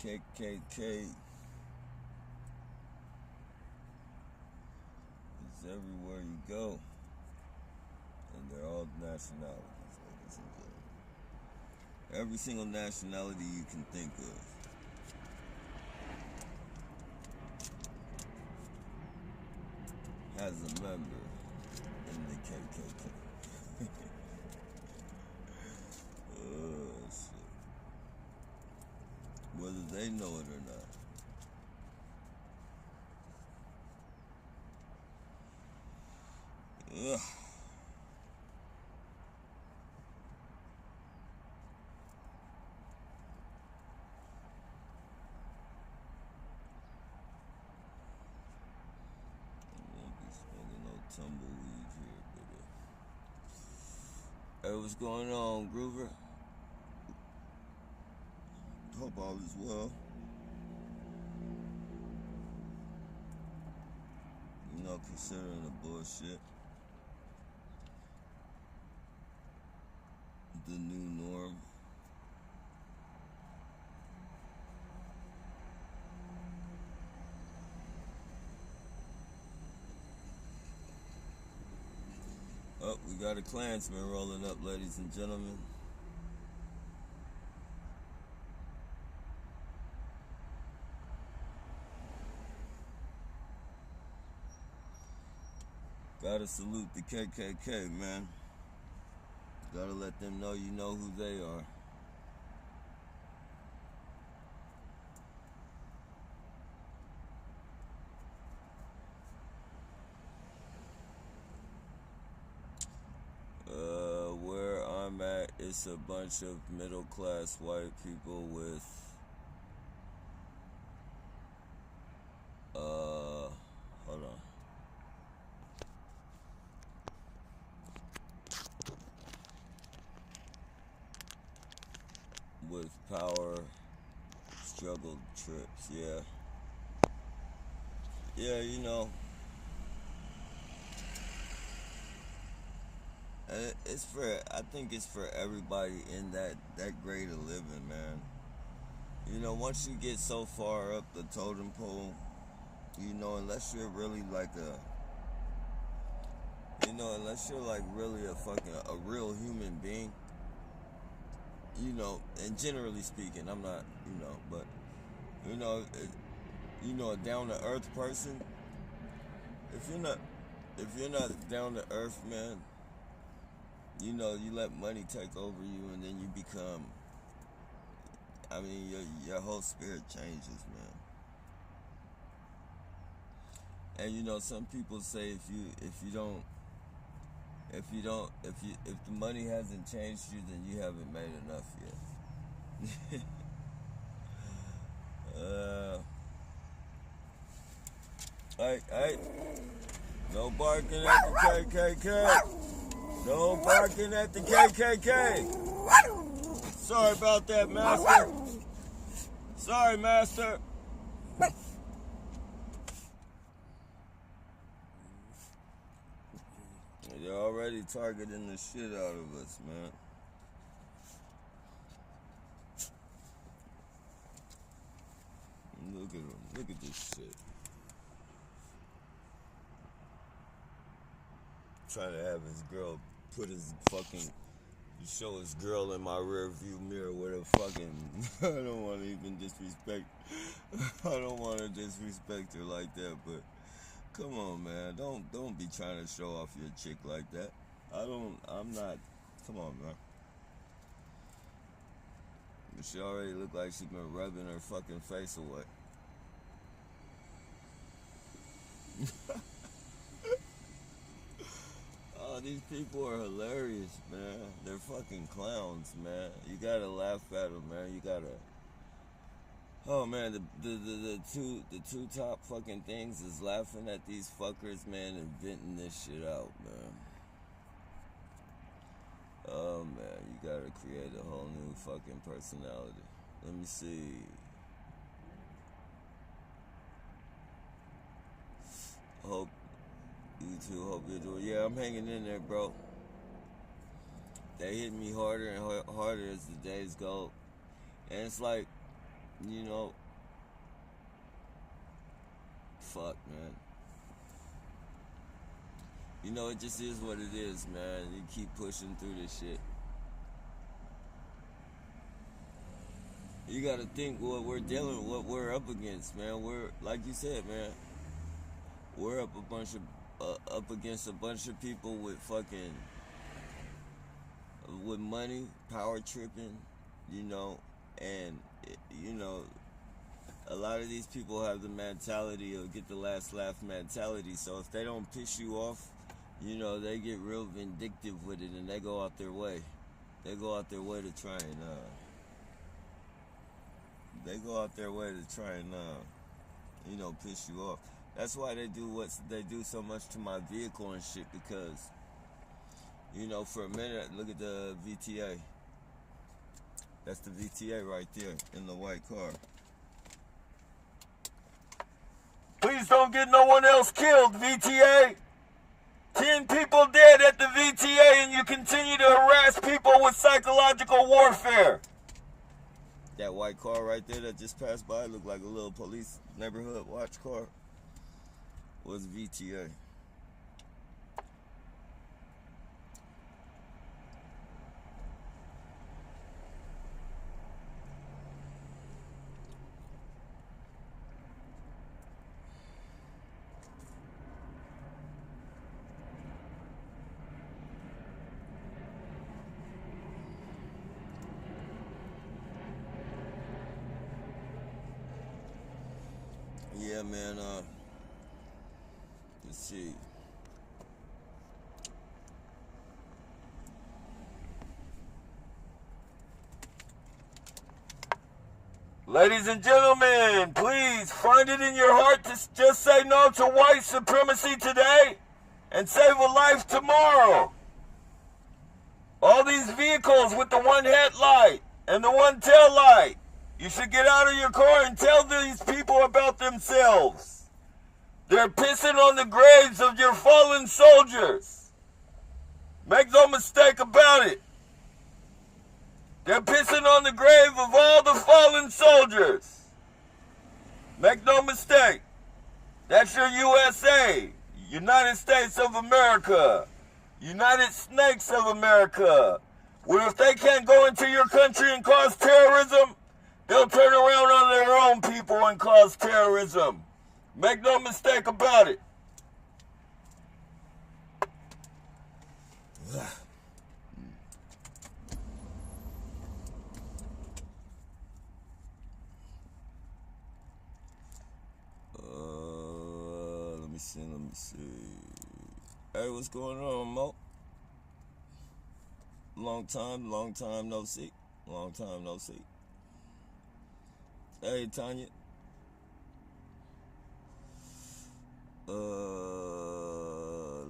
KKK is everywhere you go. And they're all nationalities, ladies and gentlemen. Every single nationality you can think of. Has a member in the KKK. Oh, shit. Whether they know it or not. Ugh. Tumbleweed here, but hey, what's going on, Groover? Hope all is well. You know, considering the bullshit, the new norm. Oh, we got a Klansman rolling up, ladies and gentlemen. Gotta salute the KKK, man. Gotta let them know you know who they are. Where I'm at, it's a bunch of middle-class white people with hold on. With power struggle trips, yeah. Yeah, you know. It's for, I think it's for everybody in that grade of living, man. You know, once you get so far up the totem pole, you know, unless you're really like unless you're like really a real human being, you know, and generally speaking, I'm not, you know, but, you know, a down to earth person, if you're not down to earth, man, you know, you let money take over you, and then you become, I mean, your whole spirit changes, man. And you know, some people say if the money hasn't changed you, then you haven't made enough yet. Hey, no barking at the KKK. No barking at the KKK. Sorry about that, master. Sorry, master. They're already targeting the shit out of us, man. Look at him. Look at this shit. Trying to have his girl put his fucking, show his girl in my rear view mirror with a fucking, I don't want to even disrespect, I don't want to disrespect her like that, but come on, man, don't be trying to show off your chick like that. I'm not, come on, man. She already looked like she been rubbing her fucking face away. Oh, these people are hilarious, man. They're fucking clowns, man. You gotta laugh at them, man. You gotta. Oh man, the two top fucking things is laughing at these fuckers, man, and venting this shit out, man. Oh man, you gotta create a whole new fucking personality. Let me see. Hope you too. Hope you're doing. Yeah, I'm hanging in there, bro. They hit me harder and harder as the days go, and it's like, you know, fuck, man. You know, it just is what it is, man. You keep pushing through this shit. You gotta think what we're dealing with, what we're up against, man. We're, like you said, man, we're up against a bunch of people with fucking, with money, power tripping, you know, and, you know, a lot of these people have the mentality of get the last laugh mentality. So if they don't piss you off, you know, they get real vindictive with it and they go out their way. They go out their way to try and, you know, piss you off. That's why they do what they do so much to my vehicle and shit, because, you know, for a minute, look at the VTA. That's the VTA right there in the white car. Please don't get no one else killed, VTA. 10 people dead at the VTA and you continue to harass people with psychological warfare. That white car right there that just passed by looked like a little police neighborhood watch car. Was VTA. Yeah, man, let's see. Ladies and gentlemen, please find it in your heart to just say no to white supremacy today and save a life tomorrow. All these vehicles with the one headlight and the one tail light, you should get out of your car and tell these people about themselves. They're pissing on the graves of your fallen soldiers. Make no mistake about it. They're pissing on the grave of all the fallen soldiers. Make no mistake. That's your USA, United States of America, United Snakes of America. Well, if they can't go into your country and cause terrorism, they'll turn around on their own people and cause terrorism. Make no mistake about it. Let me see. Hey, what's going on, Mo? Long time no see. Long time no see. Hey, Tanya.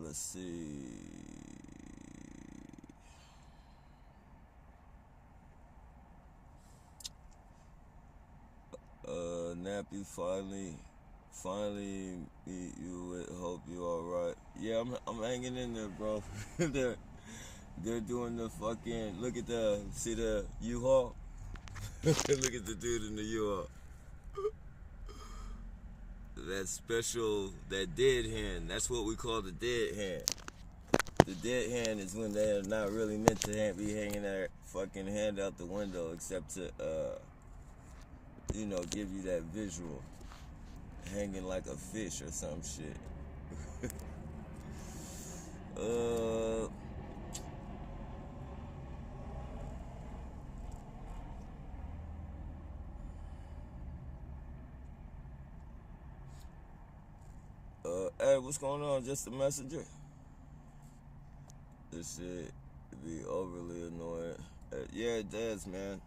Let's see. Nappy finally meet you. Hope you alright. Yeah, I'm hanging in there, bro. They're doing the fucking, see the U-Haul? Look at the dude in the U-Haul. That special, that dead hand, that's what we call the dead hand. The dead hand is when they're not really meant to be hanging their fucking hand out the window, except to, you know, give you that visual. Hanging like a fish or some shit. Hey, what's going on? Just a messenger? This shit be overly annoying. Yeah, it does, man.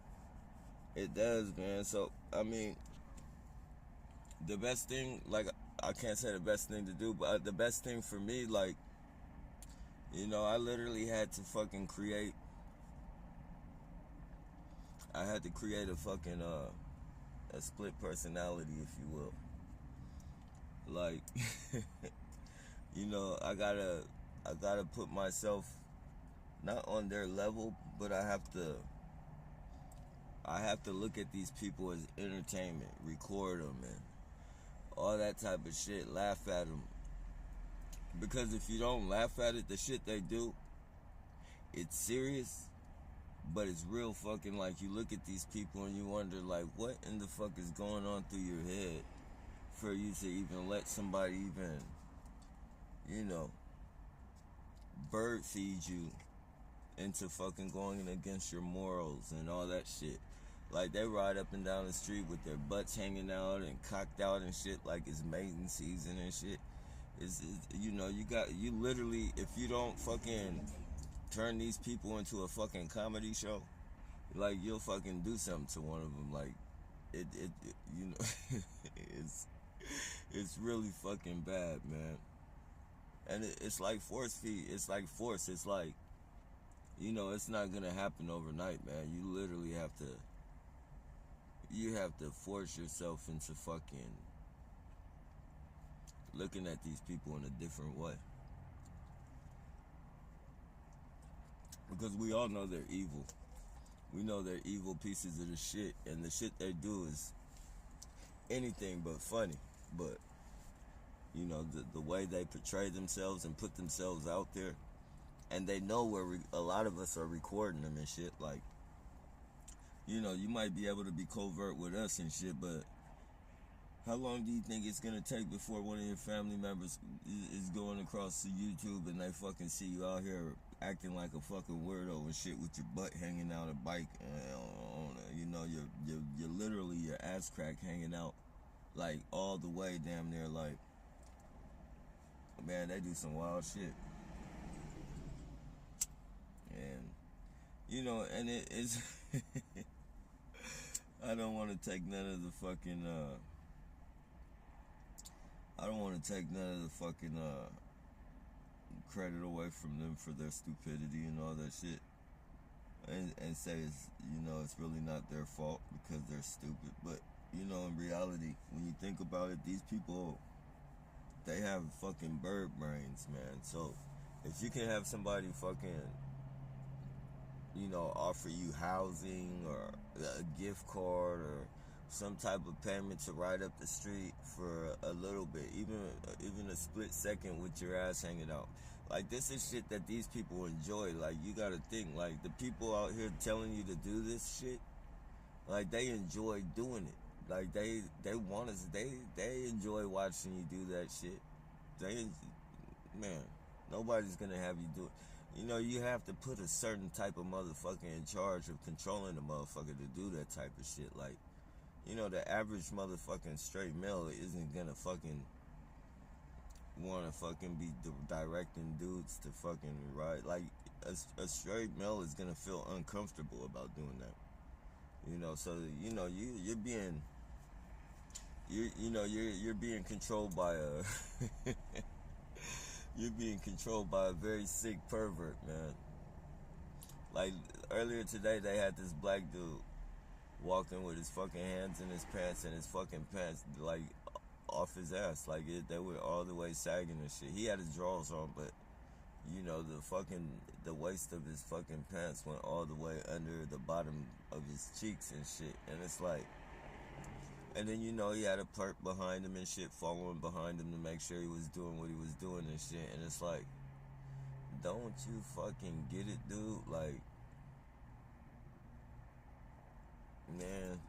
It does, man. So, I mean, the best thing, like, I can't say the best thing to do, but the best thing for me, like, you know, I literally had to fucking create, a fucking, a split personality, if you will. Like, you know, I gotta put myself not on their level, but I have to I have to look at these people as entertainment, record them, and all that type of shit, laugh at them. Because if you don't laugh at it, the shit they do, it's serious, but it's real fucking, like, you look at these people and you wonder, like, what in the fuck is going on through your head for you to even let somebody even, you know, bird feed you into fucking going against your morals and all that shit. Like, they ride up and down the street with their butts hanging out and cocked out and shit like it's mating season and shit. It's you know, you literally, if you don't fucking turn these people into a fucking comedy show, like, you'll fucking do something to one of them. Like, it you know, it's really fucking bad, man. And it's like force feed. It's like force. It's like, you know, it's not gonna happen overnight, man. You have to force yourself into fucking looking at these people in a different way. Because we all know they're evil. We know they're evil pieces of the shit, and the shit they do is anything but funny. But, you know, the way they portray themselves and put themselves out there, and they know where a lot of us are recording them and shit. Like, you know, you might be able to be covert with us and shit, but how long do you think it's gonna take before one of your family members is going across to YouTube and they fucking see you out here acting like a fucking weirdo and shit with your butt hanging out a bike, you know, you're literally your ass crack hanging out, like, all the way damn near, like, man, they do some wild shit. And, you know, and it's I don't want to take none of the fucking I don't want to take none of the fucking credit away from them for their stupidity and all that shit, and say it's, you know, it's really not their fault because they're stupid. But, you know, in reality, when you think about it, these people, they have fucking bird brains, man. So if you can have somebody fucking, you know, offer you housing or a gift card or some type of payment to ride up the street for a little bit, even a split second with your ass hanging out. Like, this is shit that these people enjoy. Like, you gotta think, like, the people out here telling you to do this shit, like, they enjoy doing it. Like, they want us, they enjoy watching you do that shit. Man, nobody's gonna have you do it. You know, you have to put a certain type of motherfucker in charge of controlling the motherfucker to do that type of shit. Like, you know, the average motherfucking straight male isn't gonna fucking wanna fucking be directing dudes to fucking ride. Like, a straight male is gonna feel uncomfortable about doing that. You know, so, you know, you're being controlled by a you're being controlled by a very sick pervert, man. Like, earlier today, they had this black dude walking with his fucking hands in his pants and his fucking pants, like, off his ass. Like, they were all the way sagging and shit. He had his drawers on, but, you know, the waist of his fucking pants went all the way under the bottom of his cheeks and shit. And it's like, and then, you know, he had a perp behind him and shit, following behind him to make sure he was doing what he was doing and shit. And it's like, don't you fucking get it, dude? Like, man,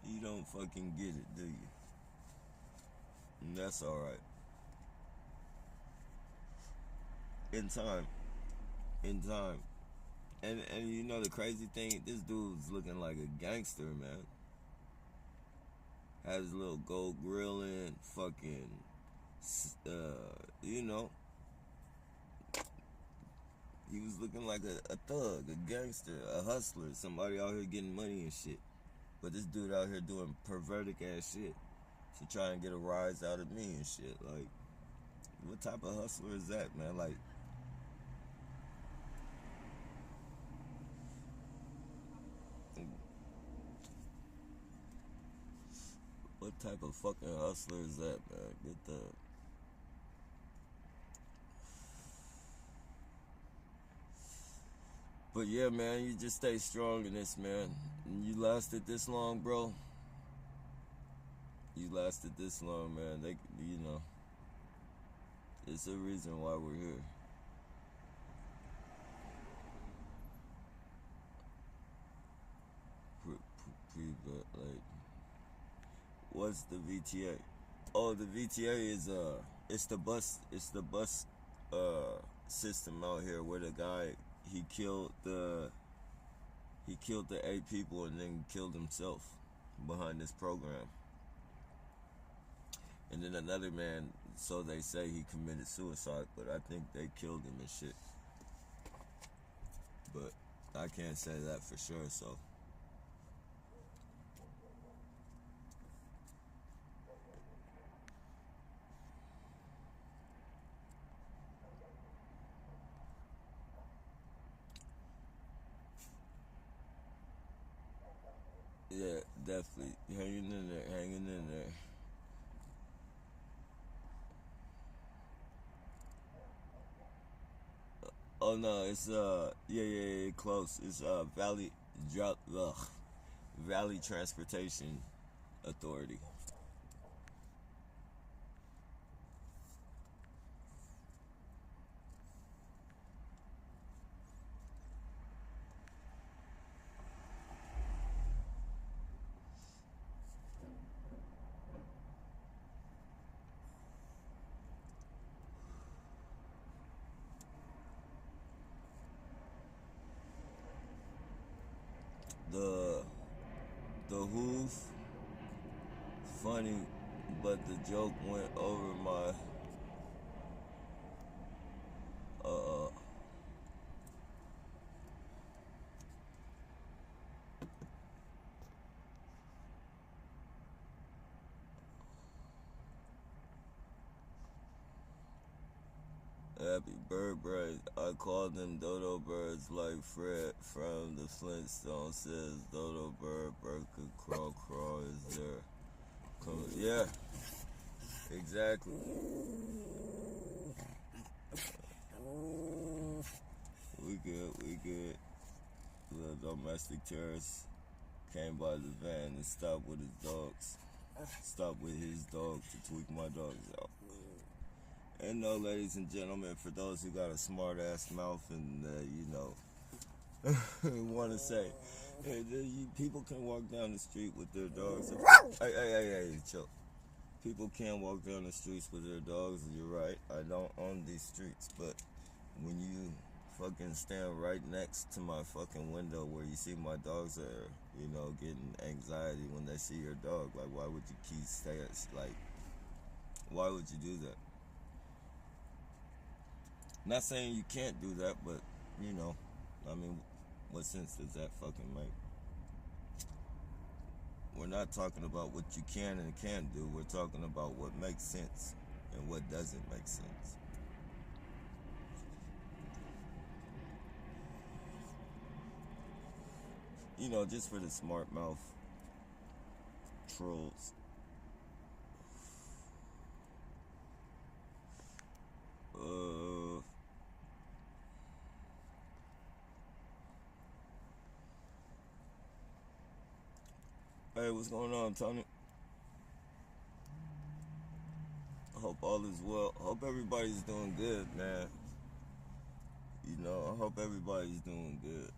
you don't fucking get it, do you? And that's alright. In time. And you know the crazy thing, this dude's looking like a gangster, man. Had his little gold grill in, fucking, you know, he was looking like a thug, a gangster, a hustler, somebody out here getting money and shit. But this dude out here doing pervertic ass shit to try and get a rise out of me and shit. Like, what type of hustler is that, man? Like, what type of fucking hustler is that, man? Get the... But yeah, man, you just stay strong in this, man. And you lasted this long, bro. You lasted this long, man. It's a reason why we're here. Like, what's the VTA? Oh, the VTA is it's the bus system out here where the guy he killed the 8 people and then killed himself behind this program. And then another man, so they say, he committed suicide, but I think they killed him and shit. But I can't say that for sure, so. Yeah, definitely. Hanging in there. Oh no, it's yeah, close. It's Valley Transportation Authority. The hoof, funny, but the joke went over my uh Happy bird bird. I called them dodo birds like Fred from the Flintstones says dodo bird could crawl is there. Yeah, exactly. We good. The domestic terrorist came by the van and stopped with his dog to tweak my dogs out. And no, ladies and gentlemen, for those who got a smart ass mouth and want to say, hey, people can walk down the street with their dogs. Hey, chill. People can walk down the streets with their dogs. You're right. I don't own these streets, but when you fucking stand right next to my fucking window where you see my dogs are, getting anxiety when they see your dog, like, why would you keep staying? Like, why would you do that? Not saying you can't do that, but, what sense does that fucking make? We're not talking about what you can and can't do. We're talking about what makes sense and what doesn't make sense. Just for the smart mouth trolls. Hey, what's going on, Tony? I hope all is well. I hope everybody's doing good, man. I hope everybody's doing good.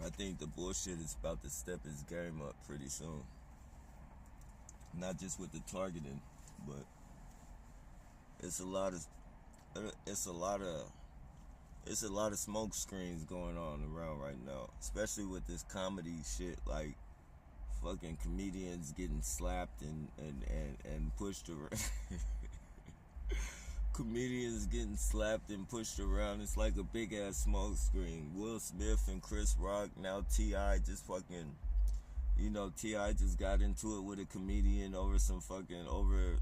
I think the bullshit is about to step its game up pretty soon. Not just with the targeting, but it's a lot of smoke screens going on around right now, especially with this comedy shit, like fucking comedians getting slapped and pushed around. Comedians getting slapped and pushed around. It's like a big ass smoke screen. Will Smith and Chris Rock, now T.I. just fucking, T.I. just got into it with a comedian over some fucking, over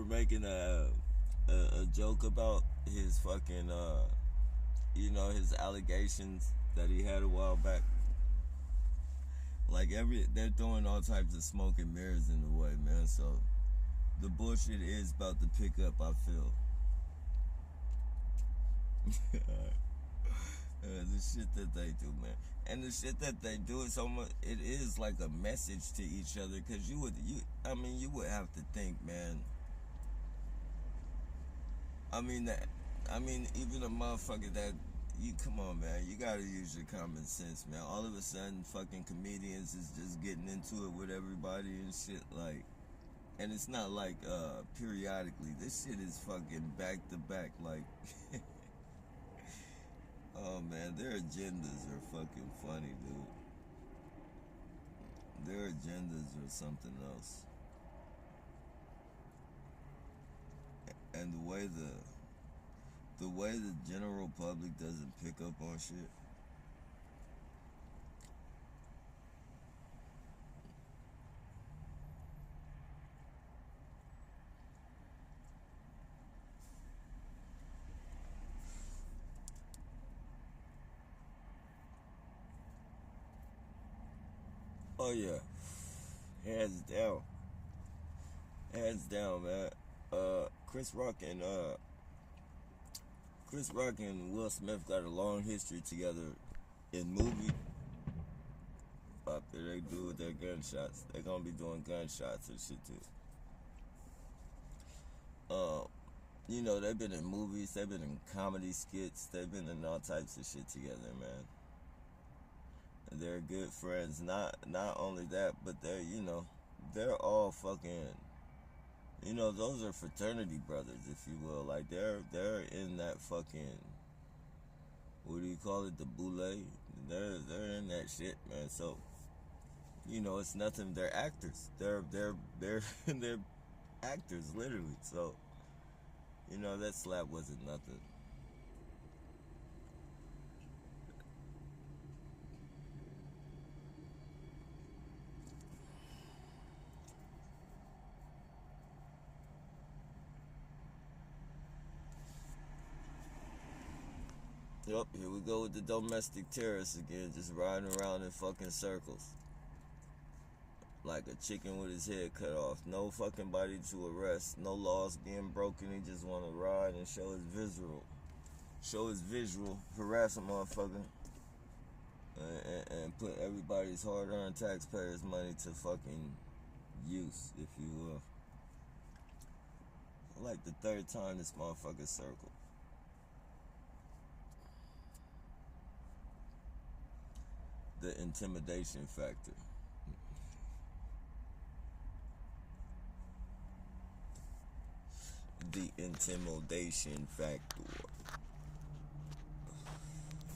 making a joke about his fucking, his allegations that he had a while back. Like they're throwing all types of smoke and mirrors in the way, man. So the bullshit is about to pick up, I feel. The shit that they do, man, and the shit that they do is almost, it is like a message to each other. Cause you would have to think, man. Even a motherfucker that come on, man, you gotta use your common sense, man. All of a sudden, fucking comedians is just getting into it with everybody and shit, like, and it's not like periodically. This shit is fucking back to back, like. Oh man, their agendas are fucking funny, dude. Their agendas are something else. And the way the general public doesn't pick up on shit. Oh yeah, hands down, man. Chris Rock and Will Smith got a long history together in movie. After they do with their gunshots, they're gonna be doing gunshots and shit too. Uh, they've been in movies, they've been in comedy skits, they've been in all types of shit together, man. And they're good friends. Not only that, but they're all fucking. Those are fraternity brothers, if you will. Like they're in that fucking, what do you call it, the boule? They're in that shit, man. So it's nothing. They're actors. They're they're actors, literally. So that slap wasn't nothing. Yep, here we go with the domestic terrorists again, just riding around in fucking circles. Like a chicken with his head cut off. No fucking body to arrest. No laws being broken. He just want to ride and show his visual. Harass a motherfucker. And put everybody's hard-earned taxpayers' money to fucking use, if you will. Like the third time this motherfucker circled. The intimidation factor. The intimidation factor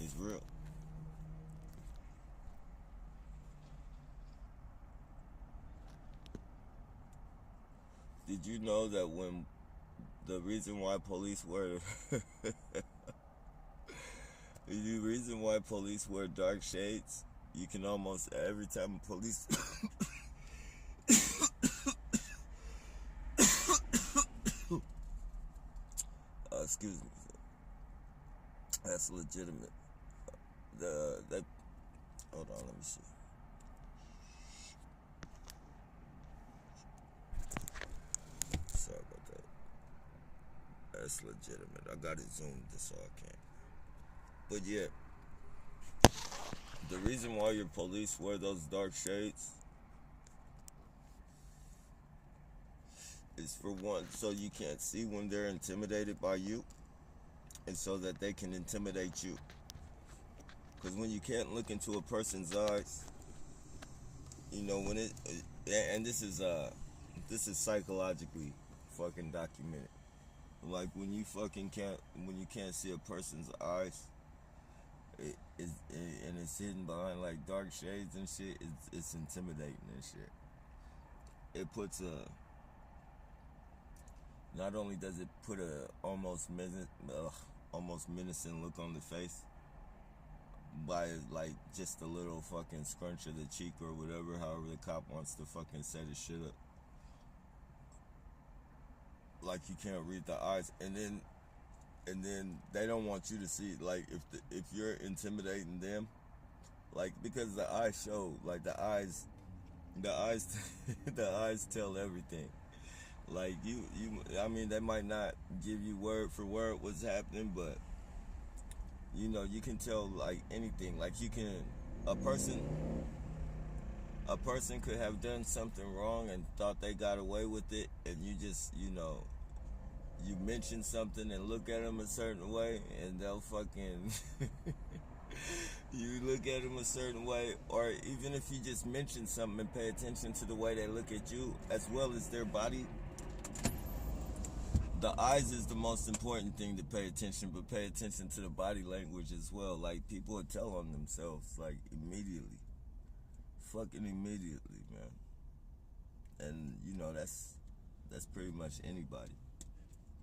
is real. Did you know that when the reason why police wear the reason why police wear dark shades, you can almost every time a police excuse me, that's legitimate. That hold on, let me see. Sorry about that. That's legitimate. I got it zoomed so I can't. But yeah, the reason why your police wear those dark shades is, for one, so you can't see when they're intimidated by you, and so that they can intimidate you. Because when you can't look into a person's eyes, when it, and this is psychologically fucking documented. Like when you can't see a person's eyes, and it's hidden behind like dark shades and shit. It's intimidating and shit. It puts a, not only does it put a almost menacing look on the face by like just a little fucking scrunch of the cheek or whatever, however the cop wants to fucking set his shit up. Like you can't read the eyes, and then they don't want you to see, like if you're intimidating them, like because the eyes show, like the eyes, the eyes tell everything. Like I mean, they might not give you word for word what's happening, but you know, you can tell like anything. Like you can, a person, a person could have done something wrong and thought they got away with it, and you just, you know, you mention something and look at them a certain way, and they'll fucking. You look at them a certain way, or even if you just mention something and pay attention to the way they look at you, as well as their body. The eyes is the most important thing to pay attention, but pay attention to the body language as well. Like people will tell on themselves, like immediately, fucking immediately, man. And you know that's pretty much anybody.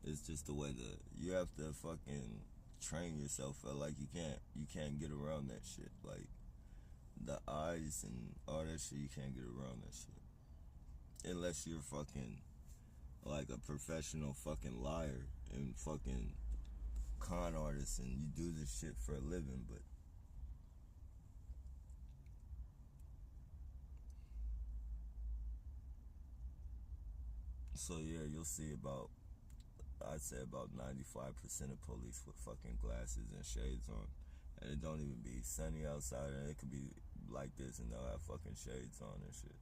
It's just the way that you have to fucking train yourself. Like you can't get around that shit. Like the eyes and all that shit, you can't get around that shit unless you're fucking like a professional fucking liar and fucking con artist and you do this shit for a living. But so yeah, you'll see about, I'd say about 95% of police with fucking glasses and shades on. And it don't even be sunny outside, and it could be like this and they'll have fucking shades on and shit.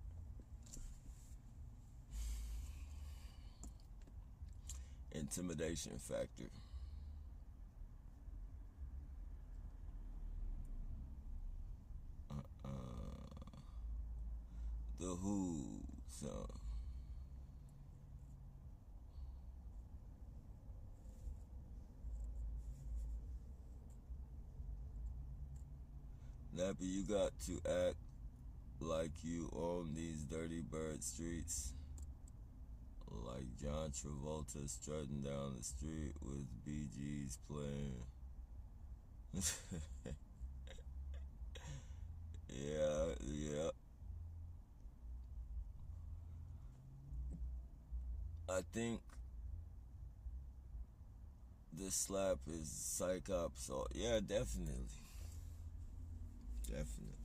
Intimidation factor. The Who song. Nappy, you got to act like you own these dirty bird streets. Like John Travolta strutting down the street with BG's playing. Yeah, yeah. I think this slap is psych up, so yeah, definitely. Definitely.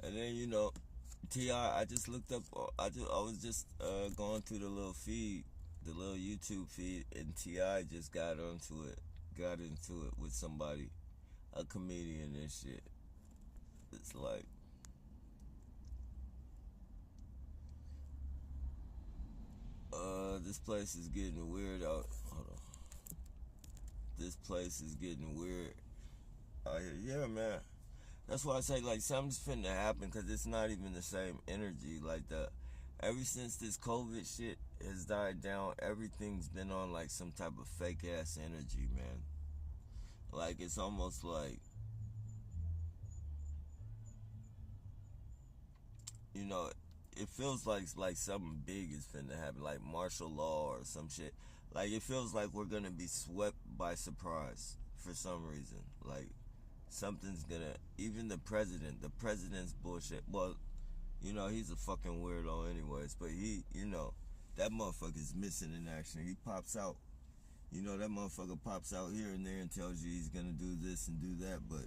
And then, you know, T.I., I just looked up, I was just going through the little feed, the little YouTube feed, and T.I. just got into it with somebody, a comedian and shit. It's like, this place is getting weird out. Hold on. This place is getting weird out here. Yeah, man. That's why I say, like, something's finna happen, because it's not even the same energy. Like, ever since this COVID shit has died down, everything's been on, like, some type of fake-ass energy, man. Like, it's almost like, you know, it feels like something big is finna happen, like martial law or some shit. Like, it feels like we're gonna be swept by surprise for some reason. Like, something's gonna, even the president's bullshit. Well, you know, he's a fucking weirdo anyways, but he, you know, that motherfucker's missing in action. He pops out. You know, that motherfucker pops out here and there and tells you he's gonna do this and do that, but,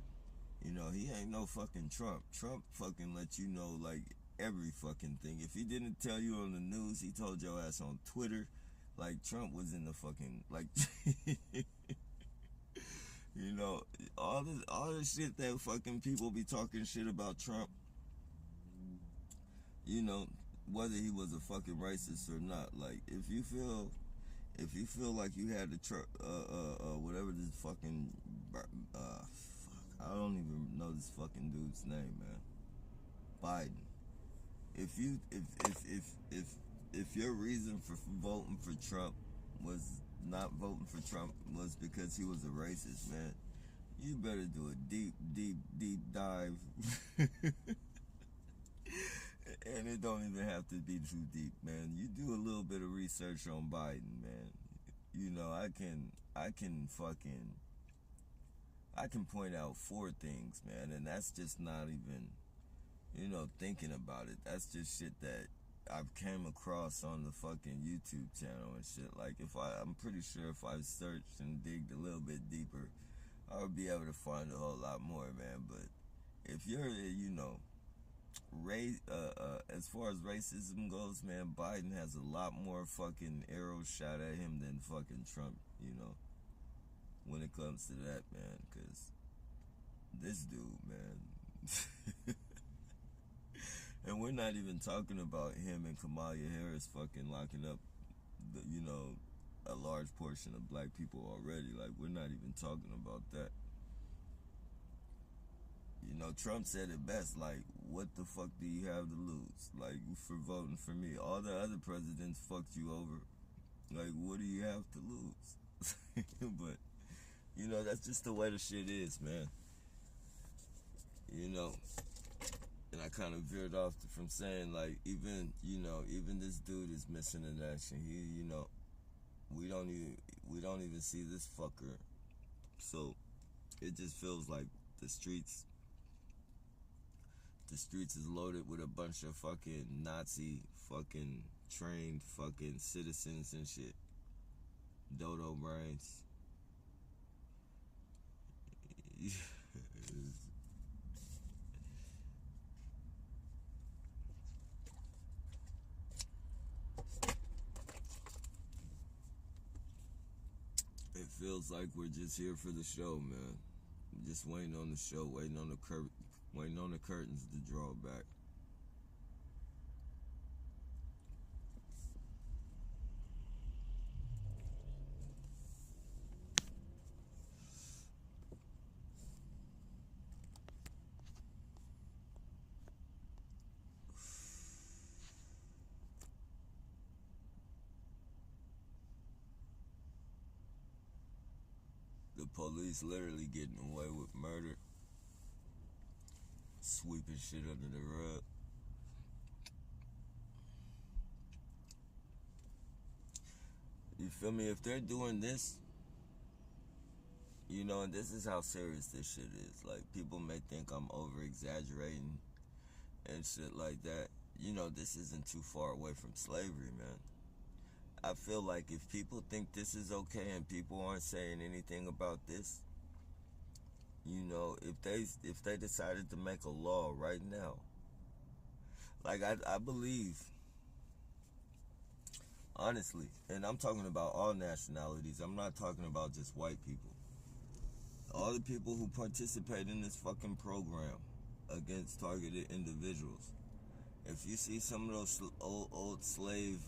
you know, he ain't no fucking Trump. Trump fucking let you know, like, every fucking thing. If he didn't tell you on the news, he told your ass on Twitter. Like, Trump was in the fucking, like, you know, all the shit that fucking people be talking shit about Trump, you know, whether he was a fucking racist or not. Like, if you feel like you had the whatever this fucking fuck, I don't even know this fucking dude's name, man. Biden. If you if your reason for voting for Trump was not voting for Trump was because he was a racist, man, you better do a deep dive. And it don't even have to be too deep, man. You do a little bit of research on Biden, man. You know, I can point out four things, man, and that's just not even, you know, thinking about it. That's just shit that I've came across on the fucking YouTube channel and shit. Like, I'm pretty sure if I searched and digged a little bit deeper, I would be able to find a whole lot more, man. But if you're, as far as racism goes, man, Biden has a lot more fucking arrows shot at him than fucking Trump, when it comes to that, man, because this dude, man. And we're not even talking about him and Kamala Harris fucking locking up, a large portion of black people already. Like, we're not even talking about that. Trump said it best, like, what the fuck do you have to lose? Like, for voting for me. All the other presidents fucked you over. Like, what do you have to lose? But, that's just the way the shit is, man. And I kind of veered off from saying, like, even this dude is missing in action. We don't even see this fucker. So, it just feels like the streets is loaded with a bunch of fucking Nazi fucking trained fucking citizens and shit. Dodo brains. It feels like we're just here for the show, man. Just waiting on the show, waiting on the curtains to draw back. The police literally getting away with murder, sweeping shit under the rug. You feel me? If they're doing this, and this is how serious this shit is. Like, people may think I'm over exaggerating and shit like that. This isn't too far away from slavery, man. I feel like if people think this is okay and people aren't saying anything about this, if they decided to make a law right now, like I believe, honestly, and I'm talking about all nationalities, I'm not talking about just white people. All the people who participate in this fucking program against targeted individuals. If you see some of those old slave,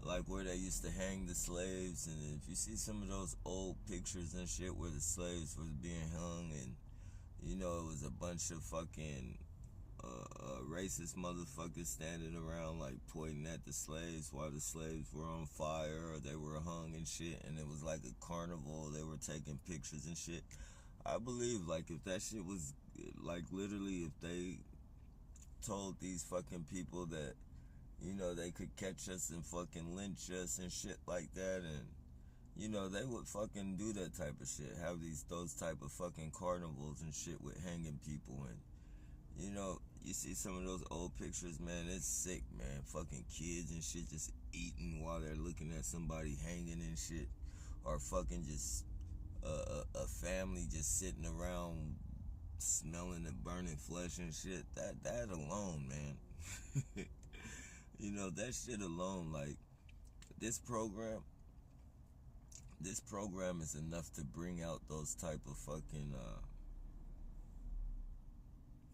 like where they used to hang the slaves, and if you see some of those old pictures and shit where the slaves was being hung, and it was a bunch of fucking racist motherfuckers standing around like pointing at the slaves while the slaves were on fire or they were hung and shit, and it was like a carnival, they were taking pictures and shit. I believe, like, if that shit was, like, literally, if they told these fucking people that they could catch us and fucking lynch us and shit like that, and they would fucking do that type of shit, have those type of fucking carnivals and shit with hanging people. And you see some of those old pictures, man, it's sick, man. Fucking kids and shit just eating while they're looking at somebody hanging and shit, or fucking just a family just sitting around smelling the burning flesh and shit. That alone, man. That shit alone, like, this program is enough to bring out those type of fucking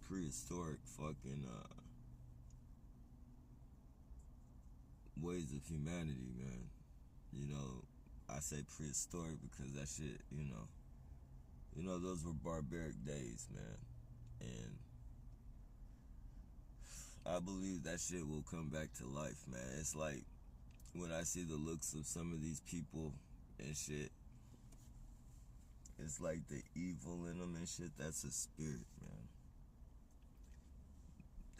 prehistoric fucking ways of humanity, man. I say prehistoric because that shit, those were barbaric days, man. And I believe that shit will come back to life, man. It's like when I see the looks of some of these people and shit, it's like the evil in them and shit. That's a spirit, man.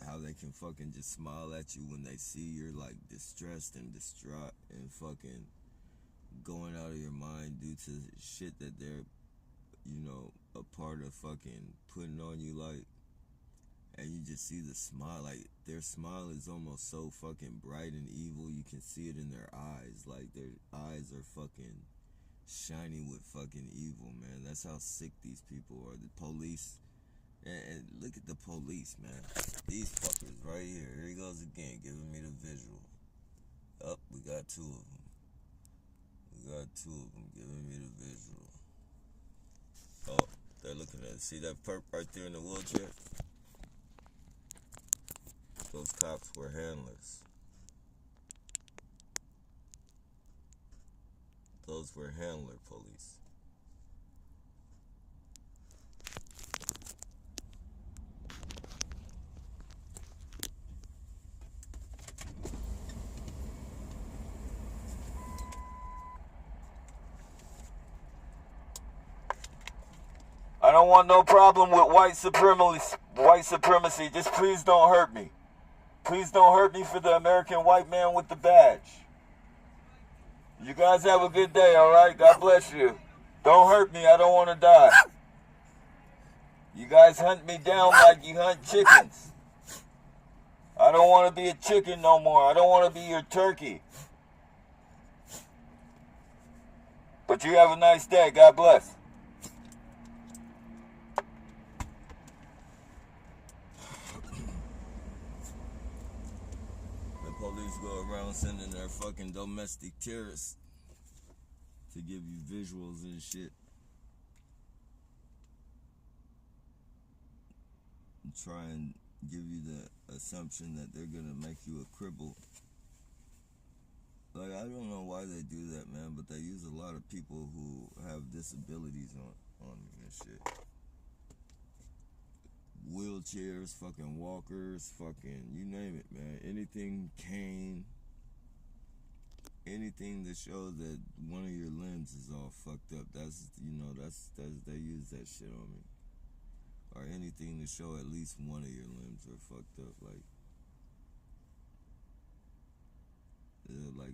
How they can fucking just smile at you when they see you're like distressed and distraught and fucking going out of your mind due to shit that they're, a part of fucking putting on you, like, and you just see the smile, like, their smile is almost so fucking bright and evil, you can see it in their eyes, like, their eyes are fucking shiny with fucking evil, man. That's how sick these people are. The police. And look at the police, man. These fuckers right here. Here he goes again, giving me the visual. Up, we got two of them. We got two of them giving me the visual. Oh, they're looking at it. See that perp right there in the wheelchair? Those cops were handlers. Those were handler police. I don't want no problem with white supremacy. White supremacy. Just please don't hurt me. Please don't hurt me for the American white man with the badge. You guys have a good day, alright? God bless you. Don't hurt me. I don't want to die. You guys hunt me down like you hunt chickens. I don't want to be a chicken no more. I don't want to be your turkey. But you have a nice day. God bless. Police go around sending their fucking domestic terrorists to give you visuals and shit. And try and give you the assumption that they're gonna make you a cripple. Like, I don't know why they do that, man, but they use a lot of people who have disabilities on me and shit. Wheelchairs, fucking walkers, fucking you name it, man. Anything cane, anything that shows that one of your limbs is all fucked up. That's they use that shit on me. Or anything to show at least one of your limbs are fucked up. Like,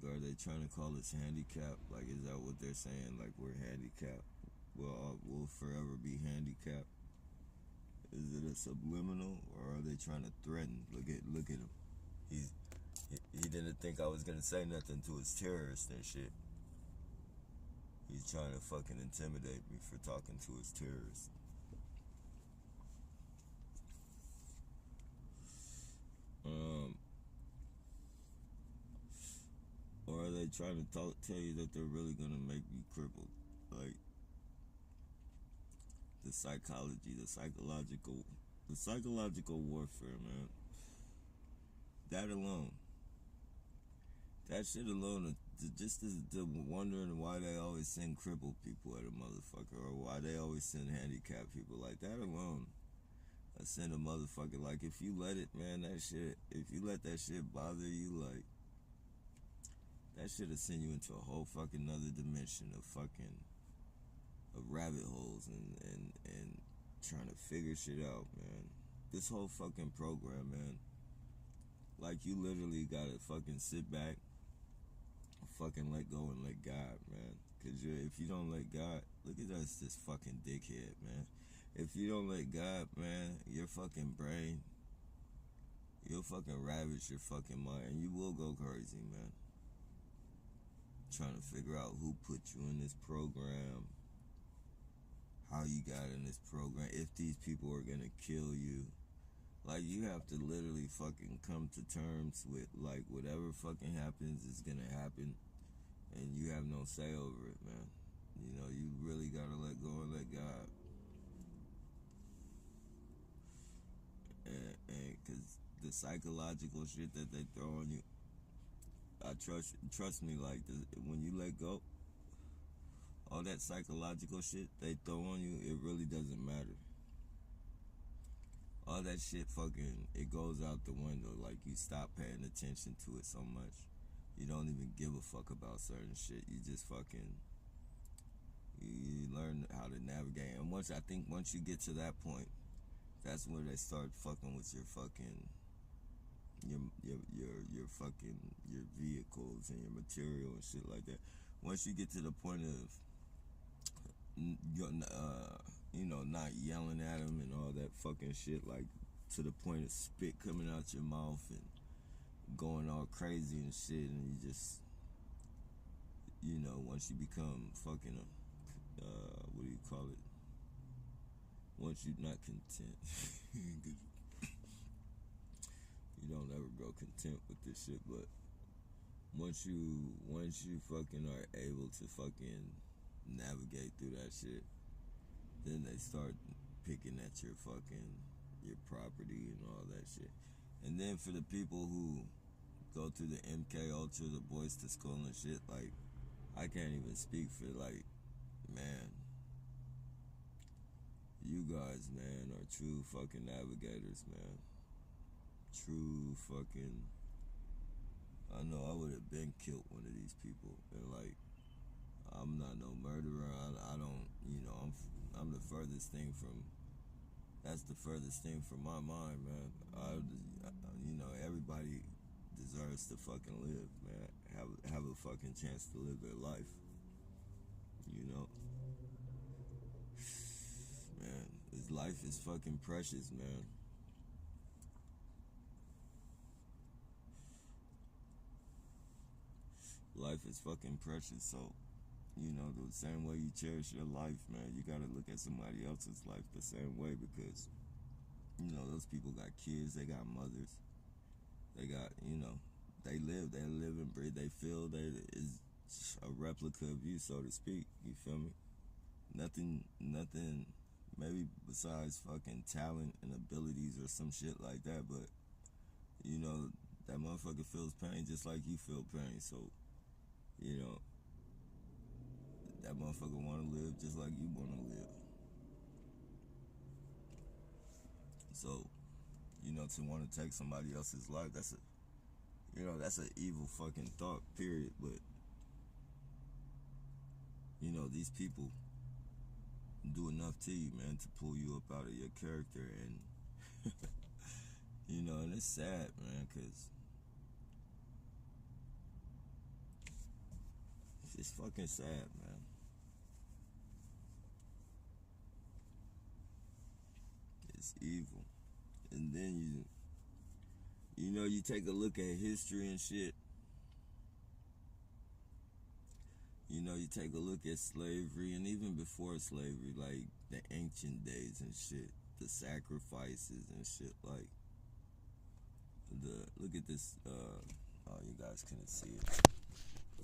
are they trying to call us handicapped? Like, is that what they're saying? Like, we're handicapped. We'll forever be handicapped. Is it a subliminal, or are they trying to threaten? Look at him. He didn't think I was gonna say nothing to his terrorists and shit. He's trying to fucking intimidate me for talking to his terrorists. Or are they trying to tell you that they're really gonna make you crippled? Like, the psychological warfare, man. That alone, that shit alone, just the wondering why they always send crippled people at a motherfucker, or why they always send handicapped people, like that alone, I send a motherfucker. Like, if you let it, man, if you let that shit bother you, like, that shit'll send you into a whole fucking other dimension of rabbit holes and trying to figure shit out, man. This whole fucking program, man. Like, you literally gotta fucking sit back, fucking let go and let God, man. Cause if you don't let God, look at us, this fucking dickhead, man. If you don't let God, man, your fucking brain, you'll fucking ravage your fucking mind, and you will go crazy, man. Trying to figure out who put you in this program, how you got in this program, if these people are gonna kill you. Like, you have to literally fucking come to terms with, like, whatever fucking happens is gonna happen, and you have no say over it, man. You know, you really gotta let go and let God. And cause the psychological shit that they throw on you, trust me, like, when you let go, all that psychological shit they throw on you, it really doesn't matter. All that shit fucking, it goes out the window. Like, you stop paying attention to it so much. You don't even give a fuck about certain shit. You just fucking, you learn how to navigate. And once you get to that point, that's where they start fucking with your fucking, your fucking, your vehicles and your material and shit like that. Once you get to the point of, not yelling at them and all that fucking shit, like, to the point of spit coming out your mouth and going all crazy and shit, and you just, you know, once you become fucking, what do you call it? Once you're not content, you don't ever grow content with this shit. But once you fucking are able to fucking navigate through that shit, then they start picking at your property and all that shit. And then for the people who go through the MK Ultra, the Boys to School and shit, like, I can't even speak for, like, man, you guys, man, are true fucking navigators, man. True fucking, I know I would have been killed one of these people. And, like, I'm not no murderer. I don't, you know, I'm the furthest thing from, that's the furthest thing from my mind, man. You know, everybody deserves to fucking live, man. Have a fucking chance to live their life. You know? Man, this life is fucking precious, man. Life is fucking precious, so, you know, the same way you cherish your life, man, you gotta look at somebody else's life the same way, because, you know, those people got kids, they got mothers, they got, you know, they live and breathe, they feel, is a replica of you, so to speak, you feel me? Nothing, maybe besides fucking talent and abilities or some shit like that, but, you know, that motherfucker feels pain just like you feel pain, so, you know, that motherfucker want to live just like you want to live. So, you know, to want to take somebody else's life, that's an evil fucking thought, period. But, you know, these people do enough to you, man, to pull you up out of your character. And, you know, and it's sad, man, because it's fucking sad, man. It's evil. And then you know, you take a look at history and shit. You know, you take a look at slavery, and even before slavery, like the ancient days and shit, the sacrifices and shit, like look at this, oh, you guys couldn't see it.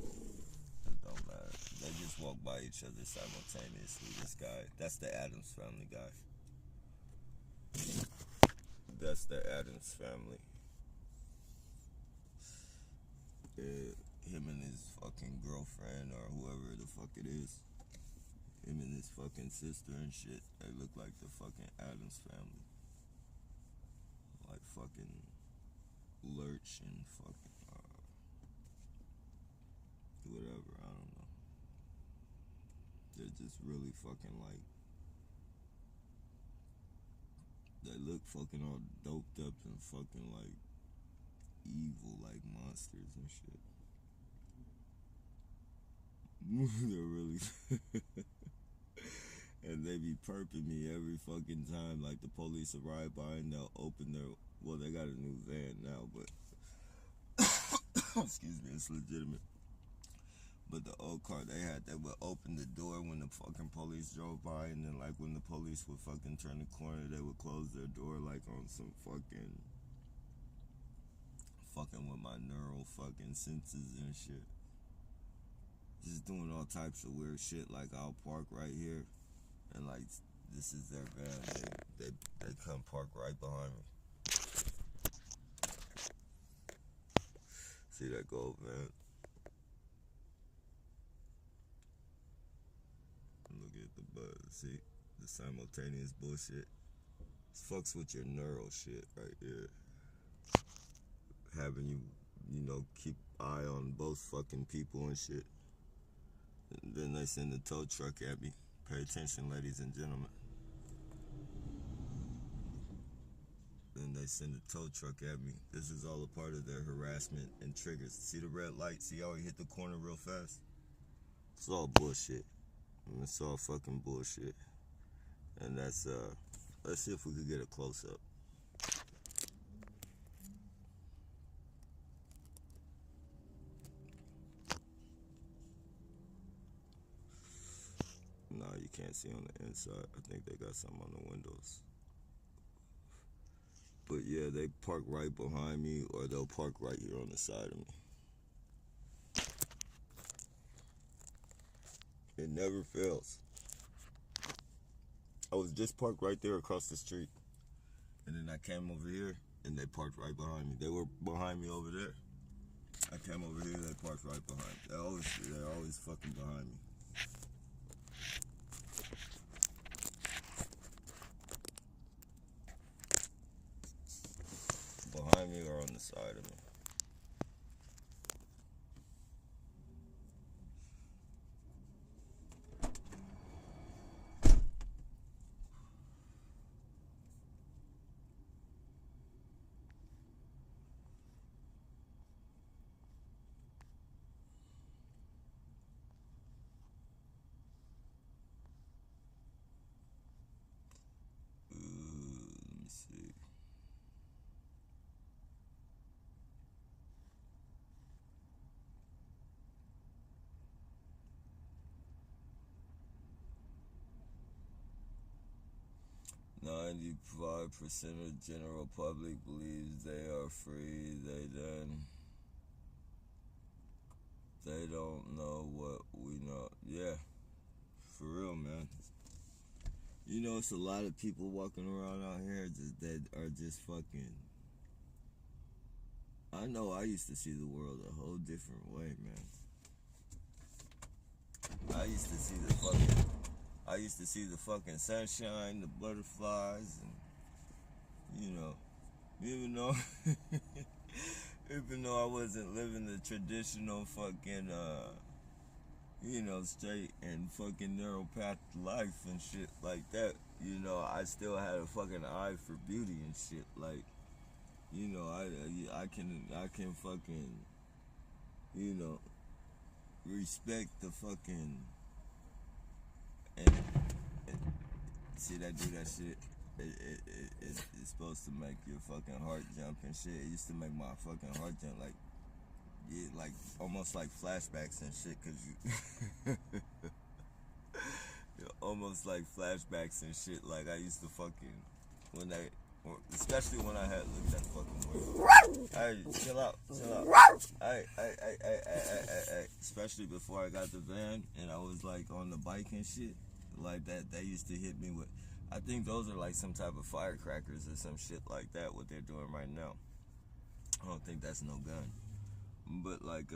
It don't matter. They just walk by each other simultaneously. This guy, that's the Addams Family guy. That's the Addams Family. Him and his fucking girlfriend or whoever the fuck it is. Him and his fucking sister and shit. They look like the fucking Addams Family. Like fucking Lurch and fucking whatever, I don't know. They're just really fucking like, they look fucking all doped up and fucking like evil, like monsters and shit. They're really and they be perping me every fucking time. Like the police arrive by and they'll open their, well, they got a new van now, but excuse me, it's legitimate. But the old car they had, they would open the door when the fucking police drove by, and then like when the police would fucking turn the corner, they would close their door like on some fucking with my neural fucking senses and shit. Just doing all types of weird shit. Like I'll park right here, and like this is their van. They come park right behind me. See that gold, man? Look at the buzz. See the simultaneous bullshit. This fucks with your neural shit right here. Having you, you know, keep eye on both fucking people and shit. And then they send a tow truck at me. Pay attention, ladies and gentlemen. Then they send a tow truck at me. This is all a part of their harassment and triggers. See the red light? See how he hit the corner real fast? It's all bullshit. It's all fucking bullshit. And that's, let's see if we could get a close-up. You can't see on the inside. I think they got something on the windows. But yeah, they park right behind me, or they'll park right here on the side of me. It never fails. I was just parked right there across the street, and then I came over here, and they parked right behind me. They were behind me over there. I came over here, they parked right behind me. They're always fucking behind me. Behind me or on the side of me. Let me see. "95% of the general public believes they are free. They don't know what we know." Yeah, for real, man. You know, it's a lot of people walking around out here that are just fucking. I know I used to see the world a whole different way, man. I used to see the fucking sunshine, the butterflies, and even though even though I wasn't living the traditional fucking straight and fucking narrow path to life and shit like that, I still had a fucking eye for beauty and shit. Like, I can fucking, respect the fucking, and see that do that shit. It's supposed to make your fucking heart jump and shit. It used to make my fucking heart jump, like, yeah, like almost like flashbacks and shit, cause you almost like flashbacks and shit. Like I used to fucking especially when I had looked at fucking window. Hey, chill out. Hey. Especially before I got the van and I was like on the bike and shit like that. They used to hit me with. I think those are like some type of firecrackers or some shit like that. What they're doing right now. I don't think that's no gun. But like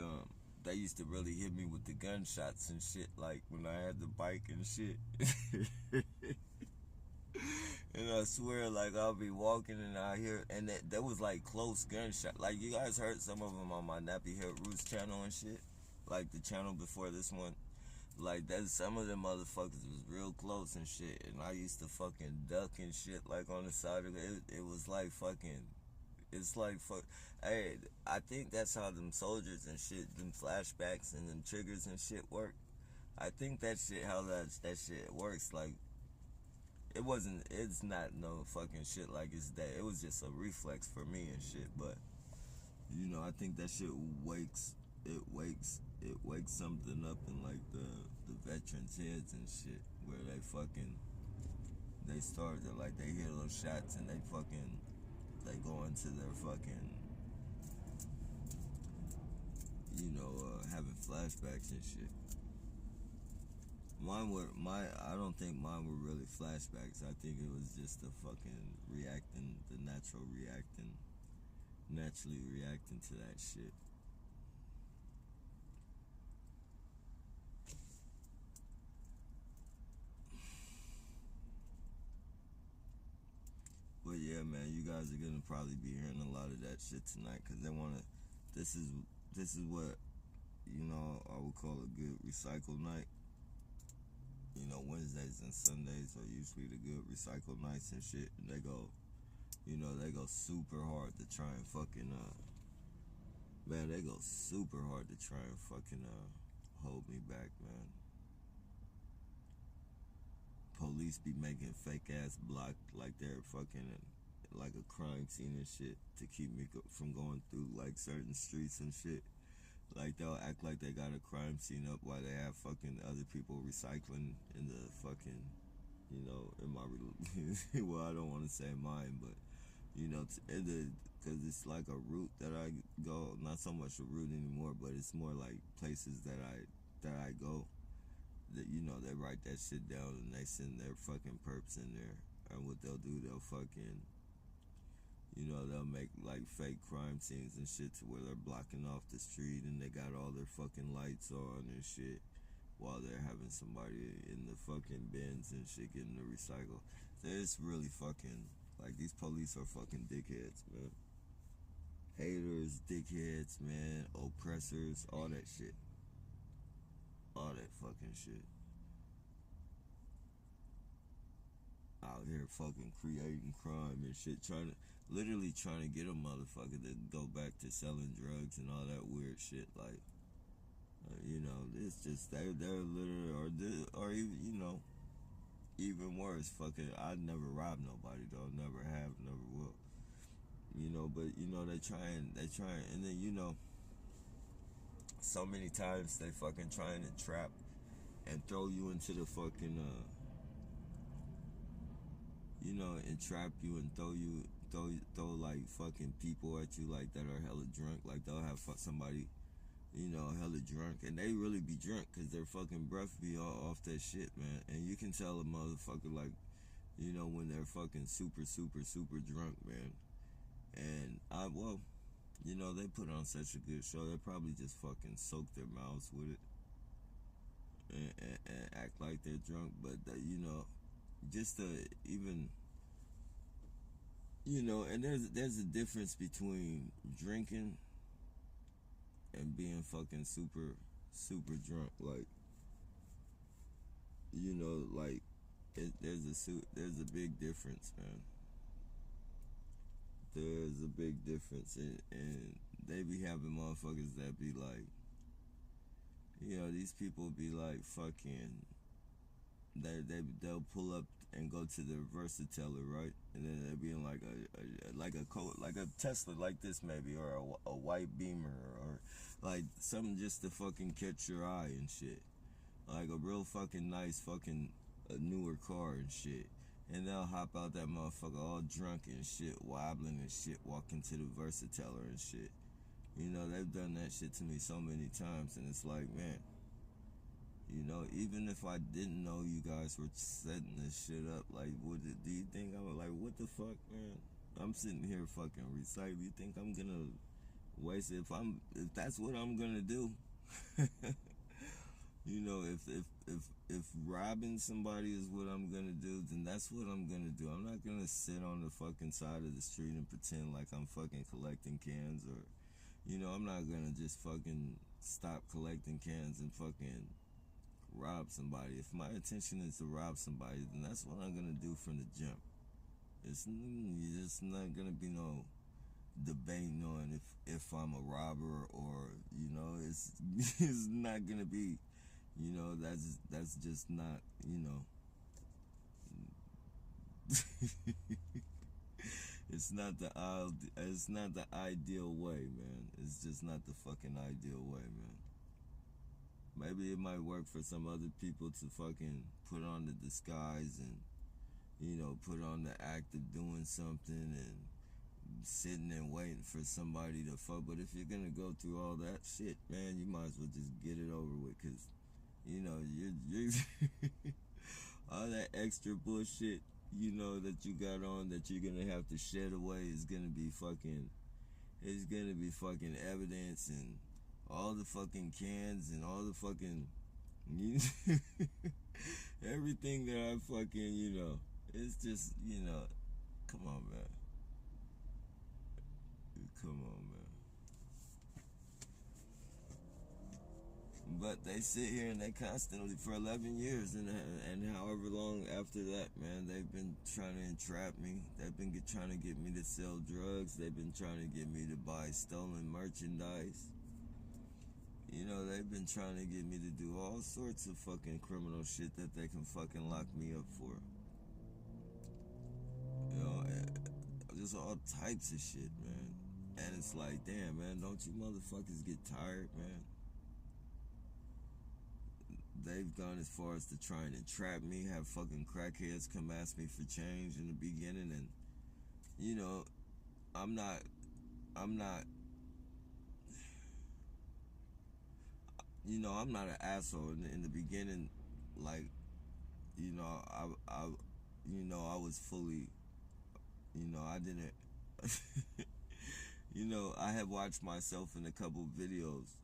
they used to really hit me with the gunshots and shit, like when I had the bike and shit. And I swear, like I'll be walking and I hear, and that was like close gunshot. Like you guys heard some of them on my Nappy Head Roots channel and shit, like the channel before this one. Like that, some of them motherfuckers was real close and shit, and I used to fucking duck and shit, like on the side of it. It was like fucking. It's like fuck. Hey, I think that's how them soldiers and shit, them flashbacks and them triggers and shit work. I think that shit, how that shit works. Like, it's not no fucking shit like it's that. It was just a reflex for me and shit. But I think that shit wakes something up in like the veterans' heads and shit, where they start to, like, they hear those shots and they go into their fucking, having flashbacks and shit. I don't think mine were really flashbacks. I think it was just the fucking naturally reacting to that shit. But yeah, man, you guys are gonna probably be hearing a lot of that shit tonight, cause they wanna. This is what I would call a good recycle night. Wednesdays and Sundays are usually the good recycle nights and shit. And they go super hard to try and fucking man, they go super hard to try and fucking hold me back, man. Police be making fake ass block like they're fucking like a crime scene and shit to keep me from going through like certain streets and shit. Like they'll act like they got a crime scene up while they have fucking other people recycling in the fucking, you know, in my well, I don't want to say mine, but you know, because it's like a route that I go. Not so much a route anymore, but it's more like places that I go. That, you know, they write that shit down and they send their fucking perps in there. And what they'll do, they'll fucking, you know, they'll make like fake crime scenes and shit to where they're blocking off the street and they got all their fucking lights on and shit while they're having somebody in the fucking bins and shit getting the recycle. So it's really fucking, like, these police are fucking dickheads, man. Haters, dickheads, man, oppressors, all that shit. All that fucking shit. Out here fucking creating crime and shit, literally trying to get a motherfucker to go back to selling drugs and all that weird shit. Like, you know, it's just they're literally, or even, you know, even worse. Fucking, I'd never rob nobody though, never have, never will. You know, but you know they try, and then, you know, so many times they fucking trying to trap and throw you into the fucking you know, and trap you and throw like fucking people at you like that are hella drunk. Like they'll have somebody, you know, hella drunk, and they really be drunk because their fucking breath be all off that shit, man. And you can tell a motherfucker, like, you know, when they're fucking super super super drunk, man. And well, you know, they put on such a good show. They probably just fucking soak their mouths with it and act like they're drunk, but you know, just to even, you know, and there's a difference between drinking and being fucking super super drunk. Like, you know, like there's a big difference, man. There's a big difference, and they be having motherfuckers that be like, you know, these people be like fucking, they'll pull up and go to the Versateller, right? And then they'll be in like like a Tesla like this maybe, or a white Beamer, or like something just to fucking catch your eye and shit, like a real fucking nice fucking newer car and shit. And they'll hop out that motherfucker all drunk and shit, wobbling and shit, walking to the Versateller and shit. You know, they've done that shit to me so many times, and it's like, man, you know, even if I didn't know you guys were setting this shit up, like, do you think I was like, what the fuck, man? I'm sitting here fucking recycling. You think I'm gonna waste it? If that's what I'm gonna do, you know, if robbing somebody is what I'm gonna do, then that's what I'm gonna do. I'm not gonna sit on the fucking side of the street and pretend like I'm fucking collecting cans, or, you know, I'm not gonna just fucking stop collecting cans and fucking rob somebody. If my intention is to rob somebody, then that's what I'm gonna do from the jump. It's not gonna be no debating on if I'm a robber, or, you know, it's it's not gonna be, you know, that's just not, you know. It's not the ideal way, man. It's just not the fucking ideal way, man. Maybe it might work for some other people to fucking put on the disguise and, you know, put on the act of doing something and sitting and waiting for somebody to fuck. But if you're gonna go through all that shit, man, you might as well just get it over with, cause, you know, you're all that extra bullshit, you know, that you got on that you're gonna have to shed away is gonna be fucking, it's gonna be fucking evidence, and all the fucking cans and all the fucking, everything that I fucking, you know, it's just, you know, come on, man. Come on, man. But they sit here and they constantly, for 11 years, and however long after that, man, they've been trying to entrap me. They've been trying to get me to sell drugs. They've been trying to get me to buy stolen merchandise. You know, they've been trying to get me to do all sorts of fucking criminal shit that they can fucking lock me up for. You know, just all types of shit, man. And it's like, damn, man, don't you motherfuckers get tired, man? They've gone as far as to try and entrap me, have fucking crackheads come ask me for change in the beginning, and you know, I'm not, I'm not, I'm not an asshole in the beginning. Like, I was fully, I didn't, I had watched myself in a couple videos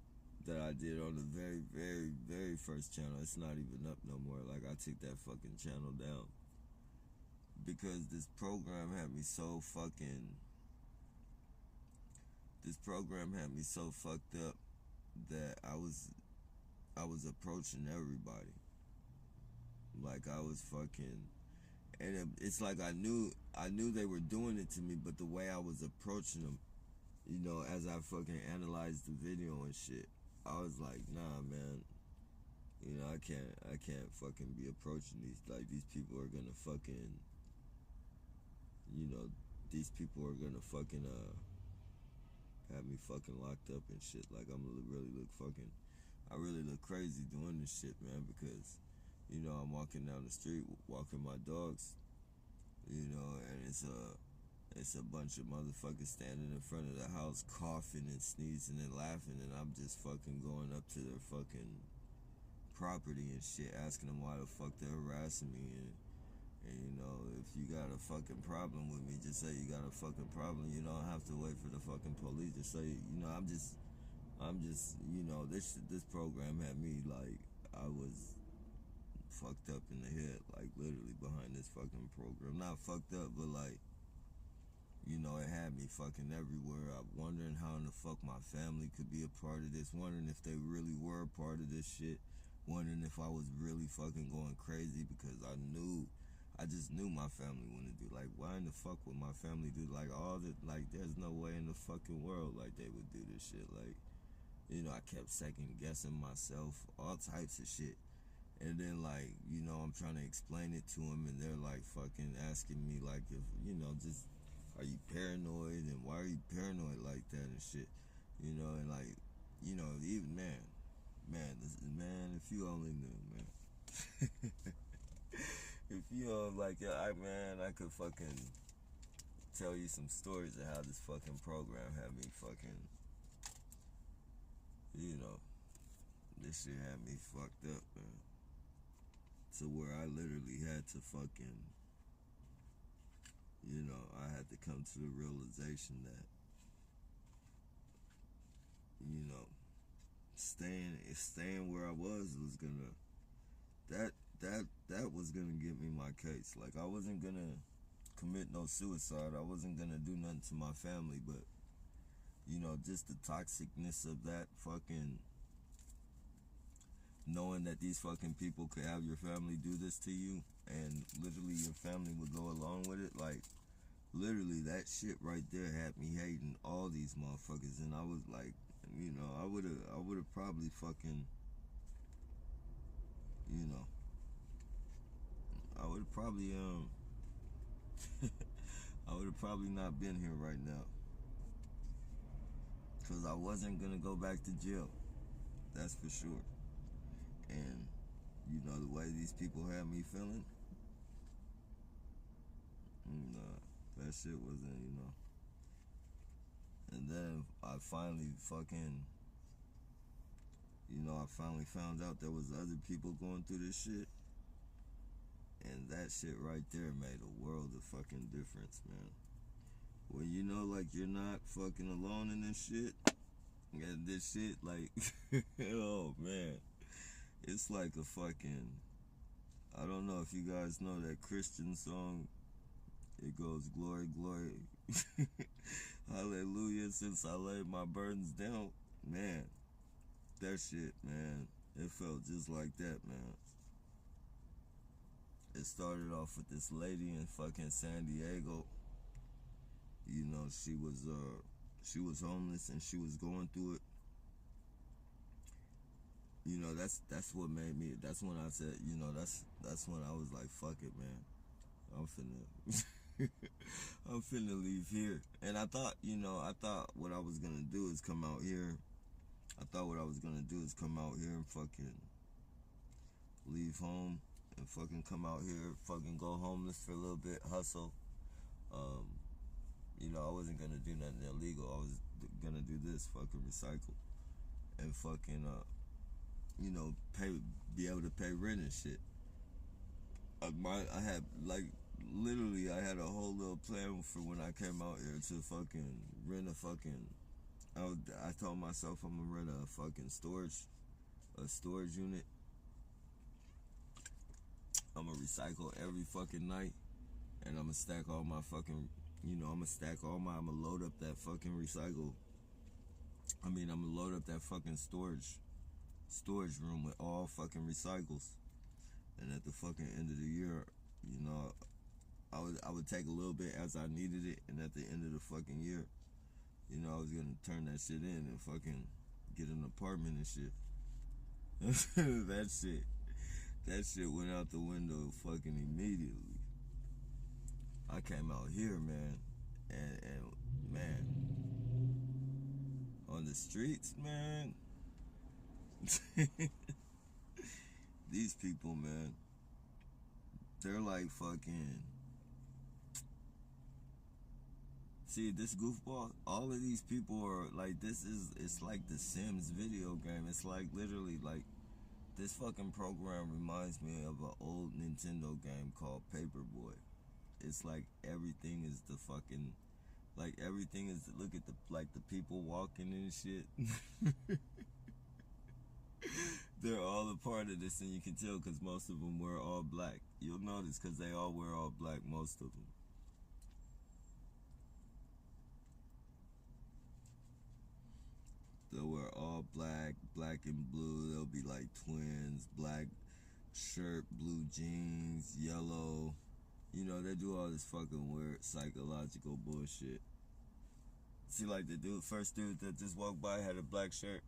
that I did on the very, very, very first channel. It's not even up no more. Like, I took that fucking channel down because this program had me so fucked up that I was approaching everybody. Like, I was fucking, and it's like I knew they were doing it to me, but the way I was approaching them, as I fucking analyzed the video and shit, I was like, nah, man, I can't fucking be approaching these people are gonna fucking, these people are gonna fucking, have me fucking locked up and shit. Like, I really look crazy doing this shit, man, because, I'm walking down the street, walking my dogs, and it's a bunch of motherfuckers standing in front of the house coughing and sneezing and laughing, and I'm just fucking going up to their fucking property and shit, asking them why the fuck they're harassing me, and if you got a fucking problem with me, just say you got a fucking problem. You don't have to wait for the fucking police to say, I'm just, this program had me like, I was fucked up in the head, like literally behind this fucking program. Not fucked up, but like, it had me fucking everywhere. I'm wondering how in the fuck my family could be a part of this, wondering if they really were a part of this shit, wondering if I was really fucking going crazy, because I just knew my family wouldn't do. Like, why in the fuck would my family do, like, there's no way in the fucking world, like, they would do this shit. Like, I kept second guessing myself, all types of shit. And then, like, I'm trying to explain it to them, and they're, like, fucking asking me, like, if, just, are you paranoid, and why are you paranoid like that and shit? And, like, even, man, if you only knew, man. If you like, I could fucking tell you some stories of how this fucking program had me fucking, this shit had me fucked up, man. To where I literally had to fucking, I had to come to the realization that, staying where I was gonna, that was gonna get me my case. Like, I wasn't gonna commit no suicide. I wasn't gonna do nothing to my family, but, just the toxicness of that fucking, knowing that these fucking people could have your family do this to you, and literally your family would go along with it, like, literally that shit right there had me hating all these motherfuckers, and I was like, I would've probably fucking, I would've probably, I would've probably not been here right now, because I wasn't gonna go back to jail, that's for sure. And, the way these people had me feeling, nah, that shit wasn't, And then I finally fucking, I finally found out there was other people going through this shit. And that shit right there made a world of fucking difference, man. When like, you're not fucking alone in this shit. And this shit, like, oh, man. It's like a fucking, I don't know if you guys know that Christian song. It goes, glory, glory. Hallelujah, since I laid my burdens down. Man, that shit, man. It felt just like that, man. It started off with this lady in fucking San Diego. She was homeless and she was going through it. That's what made that's when I said, that's when I was like, fuck it, man. I'm finna I'm finna leave here. And I thought, I thought what I was gonna do is come out here. I thought what I was gonna do is come out here and fucking leave home and fucking come out here, fucking go homeless for a little bit, hustle. Um, I wasn't gonna do nothing illegal. I was gonna do this, fucking recycle and fucking, pay, be able to pay rent and shit. I had like literally, I had a whole little plan for when I came out here to fucking rent a fucking. I told myself I'm gonna rent a fucking storage unit. I'm gonna recycle every fucking night, and I'm gonna stack all my fucking, I'm gonna load up that fucking recycle. I'm gonna load up that fucking storage room with all fucking recycles. And at the fucking end of the year, I would take a little bit as I needed it, and at the end of the fucking year, I was gonna turn that shit in and fucking get an apartment and shit. That shit went out the window fucking immediately. I came out here, man, and man, on the streets, man. These people, man, they're like fucking. See, this goofball, all of these people are like, it's like the Sims video game. It's like literally like, this fucking program reminds me of an old Nintendo game called Paperboy. It's like everything is the fucking, like everything is, look at the people walking and shit. They're all a part of this, and you can tell because most of them wear all black. You'll notice because they all wear all black, most of them. They'll wear all black, black and blue. They'll be like twins, black shirt, blue jeans, yellow. They do all this fucking weird psychological bullshit. See, like the first dude that just walked by had a black shirt,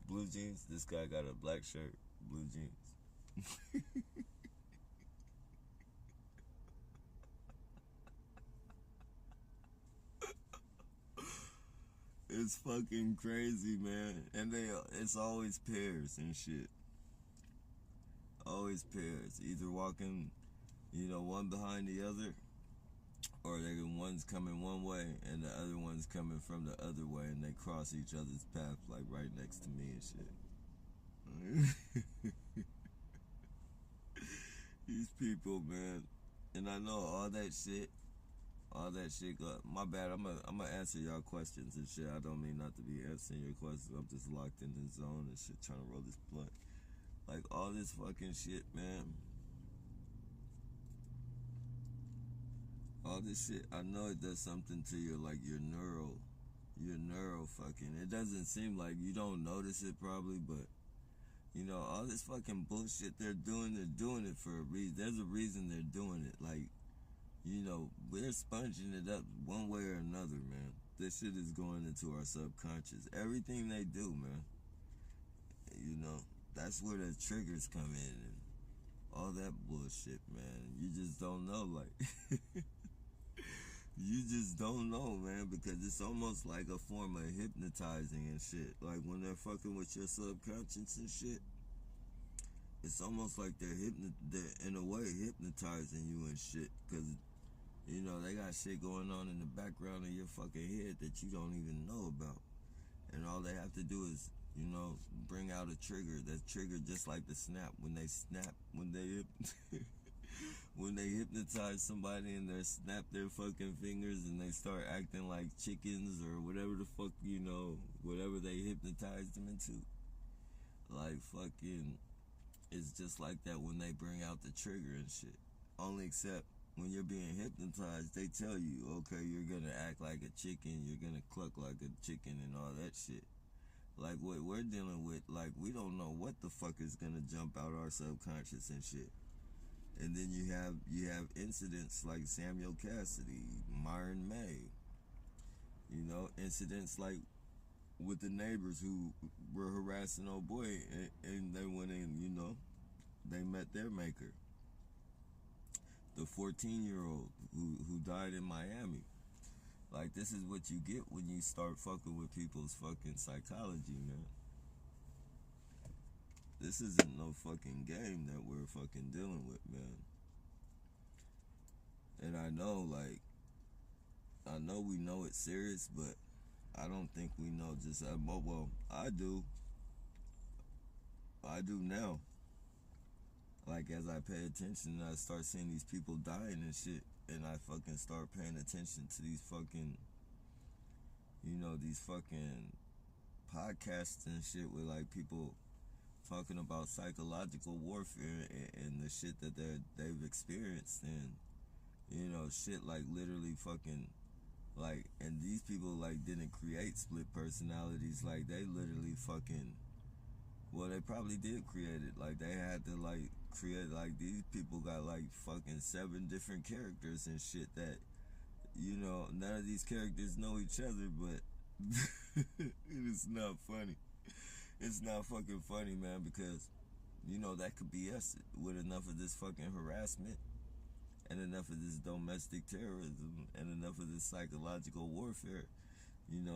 blue jeans. This guy got a black shirt, blue jeans. It's fucking crazy, man. And it's always pairs and shit. Always pairs. Either walking, one behind the other, or one's coming one way and the other one's coming from the other way, and they cross each other's path like right next to me and shit. These people, man. And I know all that shit. My bad. I'm gonna answer y'all questions and shit. I don't mean not to be answering your questions. I'm just locked in the zone and shit, trying to roll this blunt. Like all this fucking shit, man. All this shit, I know it does something to your neuro fucking. It doesn't seem like you don't notice it probably, but all this fucking bullshit they're doing it for a reason. There's a reason they're doing it. Like, we're sponging it up one way or another, man. This shit is going into our subconscious. Everything they do, man. That's where the triggers come in and all that bullshit, man. You just don't know, like. You just don't know, man, because it's almost like a form of hypnotizing and shit. Like when they're fucking with your subconscious and shit, it's almost like they're in a way hypnotizing you and shit, because they got shit going on in the background of your fucking head that you don't even know about, and all they have to do is bring out a trigger. That trigger, just like the snap, when they when they hypnotize somebody and they snap their fucking fingers and they start acting like chickens or whatever the fuck, whatever they hypnotized them into. Like fucking, it's just like that when they bring out the trigger and shit. Only except when you're being hypnotized, they tell you, okay, you're gonna act like a chicken, you're gonna cluck like a chicken and all that shit. Like what we're dealing with, like we don't know what the fuck is gonna jump out our subconscious and shit. And then you have incidents like Samuel Cassidy, Myron May. Incidents like with the neighbors who were harassing old boy, and they went in, they met their maker. the 14-year-old who died in Miami. Like, this is what you get when you start fucking with people's fucking psychology, man. This isn't no fucking game that we're fucking dealing with, man. And I know, like, I know we know it's serious, but I don't think we know just how much. Well, I do. I do now. Like, as I pay attention and I start seeing these people dying and shit, and I fucking start paying attention to these fucking, these fucking podcasts and shit with, like, people talking about psychological warfare and the shit that they've experienced, and, shit like literally fucking, like, and these people, like, didn't create split personalities. Like, they literally fucking, well, they probably did create it. Like, they had to, like, create, like, these people got, like, fucking 7 different characters and shit that, none of these characters know each other, but it's not funny. It's not fucking funny, man, because, that could be us with enough of this fucking harassment and enough of this domestic terrorism and enough of this psychological warfare, and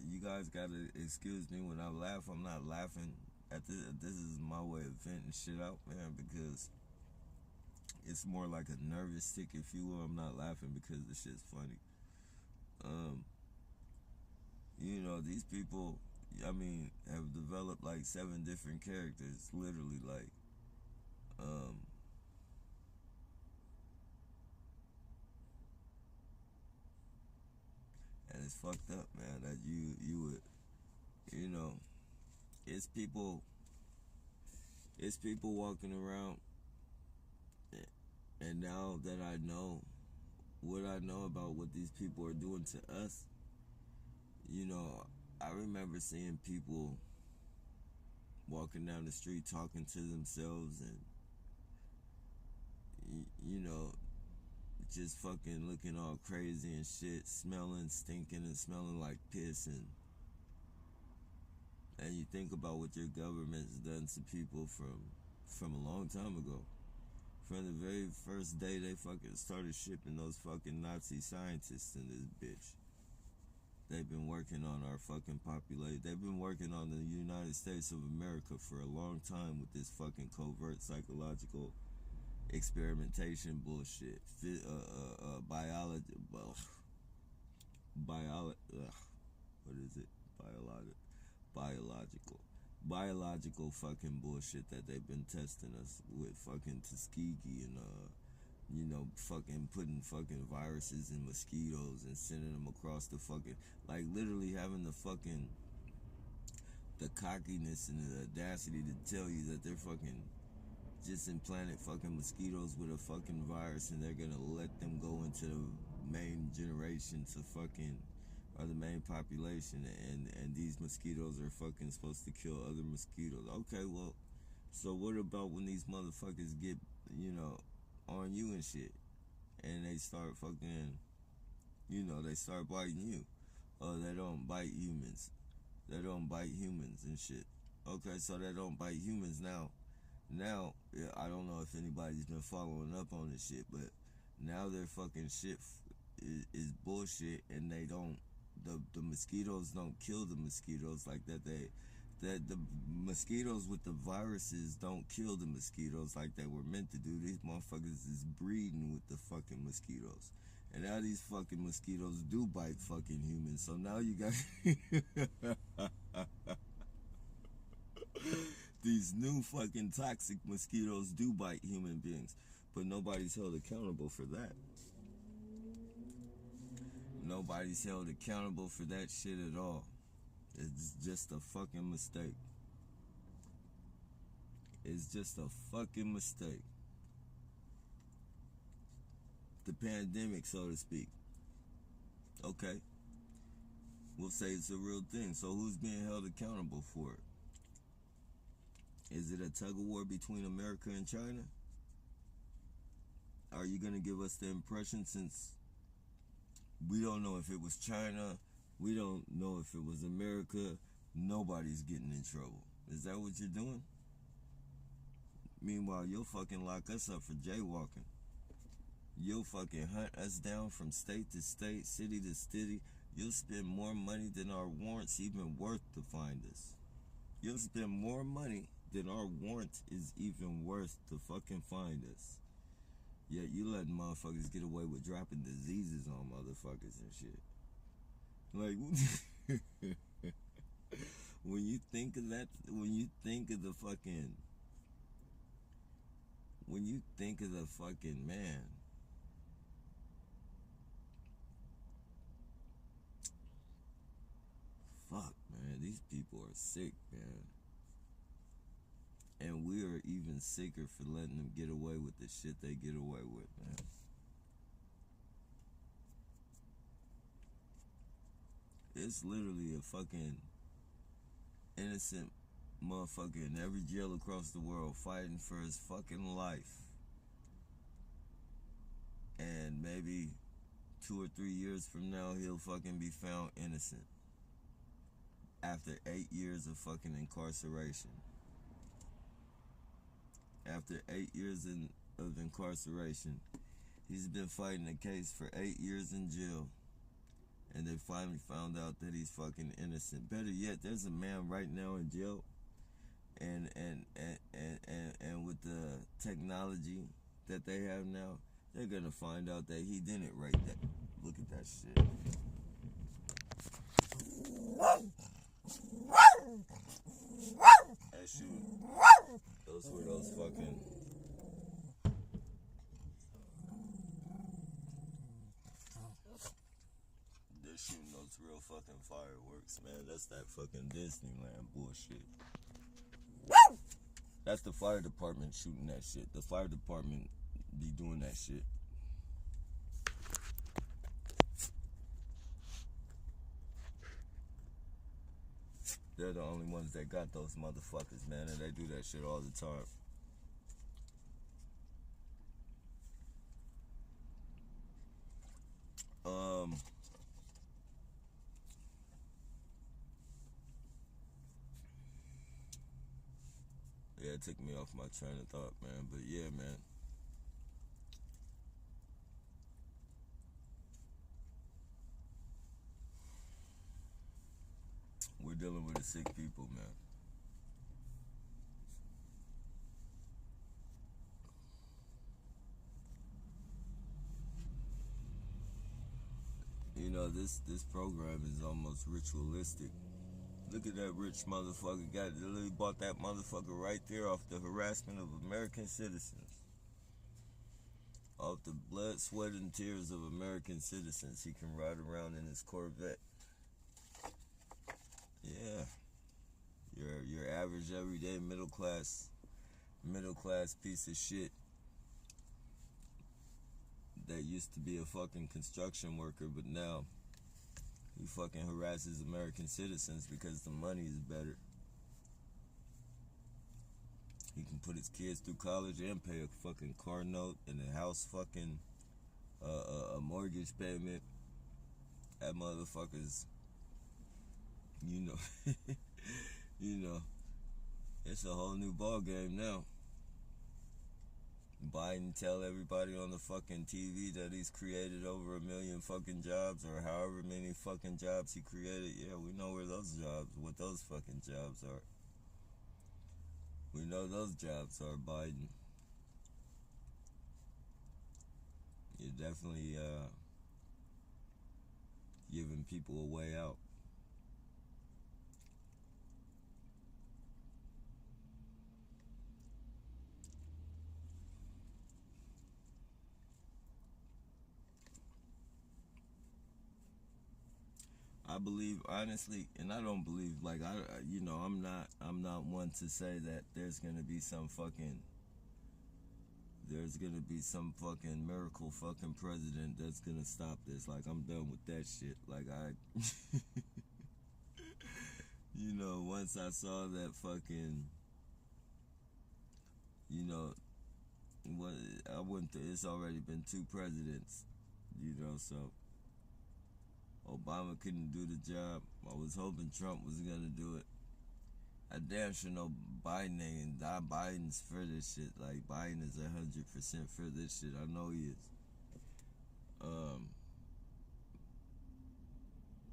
you guys gotta excuse me when I laugh. I'm not laughing at this. This is my way of venting shit out, man, because it's more like a nervous tick, if you will. I'm not laughing because the shit's funny. These people, I mean, have developed like 7 different characters, literally, like, and it's fucked up, man, that you would, it's people walking around, and now that I know what I know about what these people are doing to us, I remember seeing people walking down the street talking to themselves and, just fucking looking all crazy and shit, smelling, stinking, and smelling like piss, and you think about what your government's done to people from a long time ago. From the very first day they fucking started shipping those fucking Nazi scientists in this bitch. They've been working on our fucking population. They've been working on the United States of America for a long time with this fucking covert psychological experimentation bullshit. Biology. What is it? Biological fucking bullshit that they've been testing us with, fucking Tuskegee and fucking putting fucking viruses in mosquitoes and sending them across the fucking, like, literally having the cockiness and the audacity to tell you that they're fucking just implanted fucking mosquitoes with a fucking virus, and they're gonna let them go into the main generation to fucking, or the main population, and these mosquitoes are fucking supposed to kill other mosquitoes. Okay, well, so what about when these motherfuckers get, on you and shit, and they start fucking, they start biting you? They don't bite humans. They don't bite humans and shit. Okay, so they don't bite humans now. Now, yeah, I don't know if anybody's been following up on this shit, but now their fucking shit is bullshit, and they don't, the mosquitoes don't kill the mosquitoes like that. That the mosquitoes with the viruses don't kill the mosquitoes like they were meant to do. These motherfuckers is breeding with the fucking mosquitoes. And now these fucking mosquitoes do bite fucking humans. So now you got these new fucking toxic mosquitoes do bite human beings. But nobody's held accountable for that. Nobody's held accountable for that shit at all. It's just a fucking mistake. It's just a fucking mistake. The pandemic, so to speak. Okay. We'll say it's a real thing. So who's being held accountable for it? Is it a tug of war between America and China? Are you going to give us the impression, since we don't know if it was China, we don't know if it was America, nobody's getting in trouble? Is that what you're doing? Meanwhile, you'll fucking lock us up for jaywalking. You'll fucking hunt us down from state to state, city to city. You'll spend more money than our warrants even worth to find us. You'll spend more money than our warrant is even worth to fucking find us. Yet you letting motherfuckers get away with dropping diseases on motherfuckers and shit. Like, when you think of that, when you think of the fucking, man, fuck, man, these people are sick, man. And we are even sicker for letting them get away with the shit they get away with, man. It's literally a fucking innocent motherfucker in every jail across the world fighting for his fucking life. And maybe 2 or 3 years from now, he'll fucking be found innocent. After 8 years of fucking incarceration. After 8 years of incarceration, he's been fighting a case for 8 years in jail. And they finally found out that he's fucking innocent. Better yet, there's a man right now in jail. And with the technology that they have now, they're gonna find out that he didn't write that. Look at that shit. That shit. Those were those fucking. They're shooting those real fucking fireworks, man. That's that fucking Disneyland bullshit. That's the fire department shooting that shit. The fire department be doing that shit. They're the only ones that got those motherfuckers, man, and they do that shit all the time. Yeah, it took me off my train of thought, man, but yeah, man. We're dealing with the sick people, man. You know, this program is almost ritualistic. Look at that rich motherfucker. Literally bought that motherfucker right there off the harassment of American citizens. Off the blood, sweat, and tears of American citizens, he can ride around in his Corvette. Yeah. Your average, everyday, middle class piece of shit that used to be a fucking construction worker, but now he fucking harasses American citizens because the money is better. He can put his kids through college and pay a fucking car note and a house fucking a mortgage payment. That motherfucker's, you know, you know, it's a whole new ball game now. Biden tell everybody on the fucking TV that he's created over 1 million fucking jobs, or however many fucking jobs he created. Yeah, we know where those jobs, what those fucking jobs are. We know those jobs are, Biden. You're definitely giving people a way out. I believe honestly, and I don't believe like I'm not one to say that there's gonna be some fucking miracle fucking president that's gonna stop this. Like, I'm done with that shit. Like, you know, once I saw that fucking, you know, it's already been 2 presidents, you know, so Obama couldn't do the job. I was hoping Trump was gonna do it. I damn sure know Biden ain't. Biden's for this shit. Like, Biden is 100% for this shit. I know he is.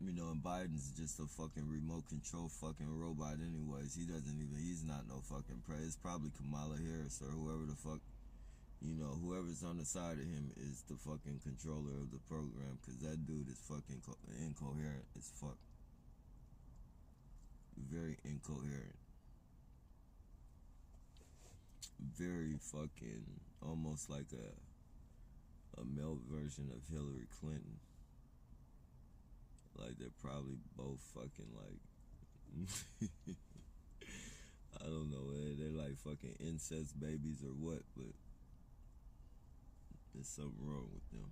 You know, and Biden's just a fucking remote control fucking robot anyways. He's not no fucking president. It's probably Kamala Harris or whoever the fuck, you know, whoever's on the side of him is the fucking controller of the program, because that dude is fucking incoherent as fuck. Very incoherent. Very fucking, almost like a male version of Hillary Clinton. Like, they're probably both fucking like I don't know, they're like fucking incest babies or what, but there's something wrong with them.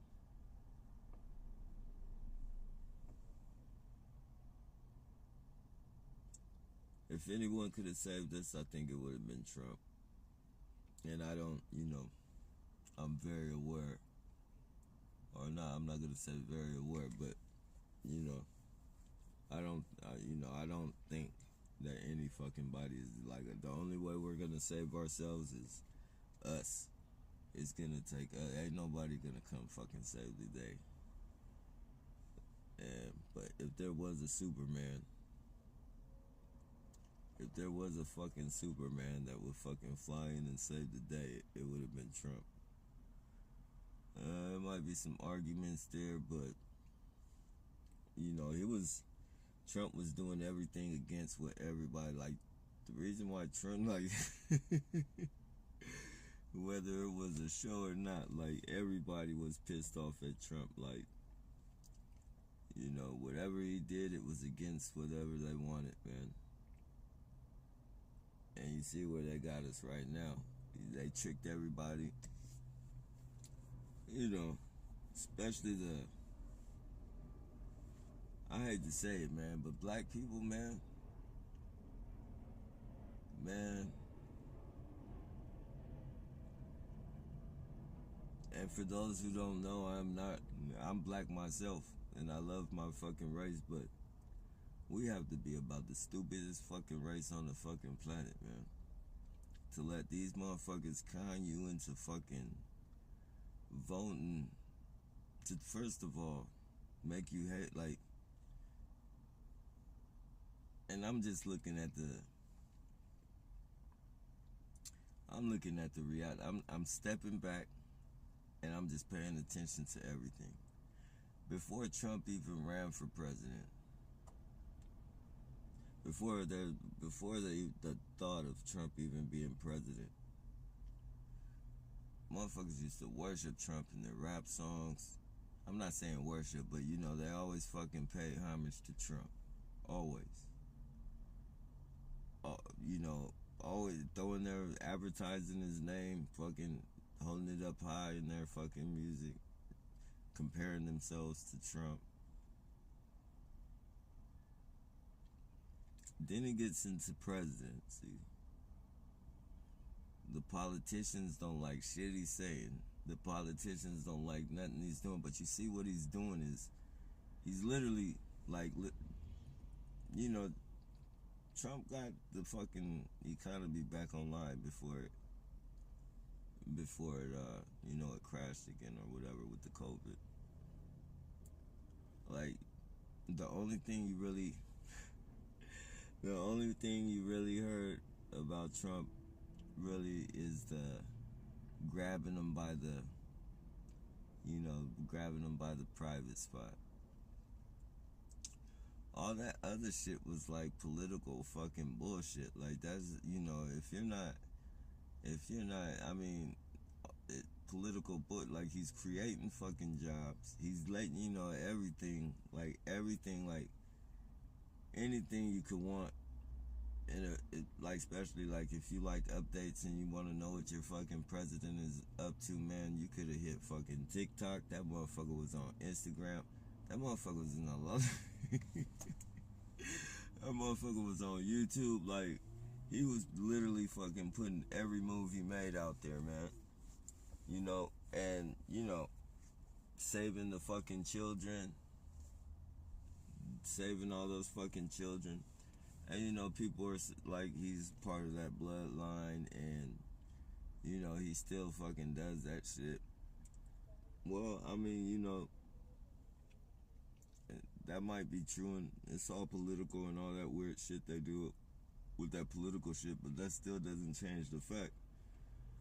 If anyone could have saved us, I think it would have been Trump. And I don't, you know, I'm very aware, or not, I'm not gonna say very aware, but you know, I don't think that any fucking body is like the only way we're gonna save ourselves is us. It's gonna take ain't nobody gonna come fucking save the day. But if there was a Superman, if there was a fucking Superman that would fucking fly in and save the day, it would have been Trump. There might be some arguments there, but you know, Trump was doing everything against what everybody, like, the reason why Trump, like, whether it was a show or not, like, everybody was pissed off at Trump. Like, you know, whatever he did, it was against whatever they wanted, man. And you see where they got us right now. They tricked everybody. You know, especially I hate to say it, man, but black people, man, and for those who don't know, I'm black myself, and I love my fucking race, but we have to be about the stupidest fucking race on the fucking planet, man. To let these motherfuckers con you into fucking voting to, first of all, make you hate, like, and I'm looking at the reality. I'm stepping back, and I'm just paying attention to everything. Before Trump even ran for president, before the thought of Trump even being president, motherfuckers used to worship Trump in their rap songs. I'm not saying worship, but you know, they always fucking pay homage to Trump. Always. You know, always throwing their advertising his name, fucking holding it up high in their fucking music, comparing themselves to Trump. Then it gets into presidency. The politicians don't like shit he's saying. The politicians don't like nothing he's doing. But you see what he's doing is, he's literally like, you know, Trump got the fucking economy back online before it you know, it crashed again or whatever with the COVID. Like, the only thing you really heard about Trump really is the grabbing him by the private spot. All that other shit was like political fucking bullshit. Like, that's, you know, if you're not, I mean, political, but like, he's creating fucking jobs. He's letting you know everything, like anything you could want. And like, especially like if you like updates and you want to know what your fucking president is up to, man, you could have hit fucking TikTok. That motherfucker was on Instagram. That motherfucker was in a lot. That motherfucker was on YouTube. Like, he was literally fucking putting every move he made out there, man. You know, and, you know, saving the fucking children, saving all those fucking children, And you know, people are like, he's part of that bloodline, and you know, he still fucking does that shit. Well, I mean, you know, that might be true, and it's all political and all that weird shit they do with that political shit, but that still doesn't change the fact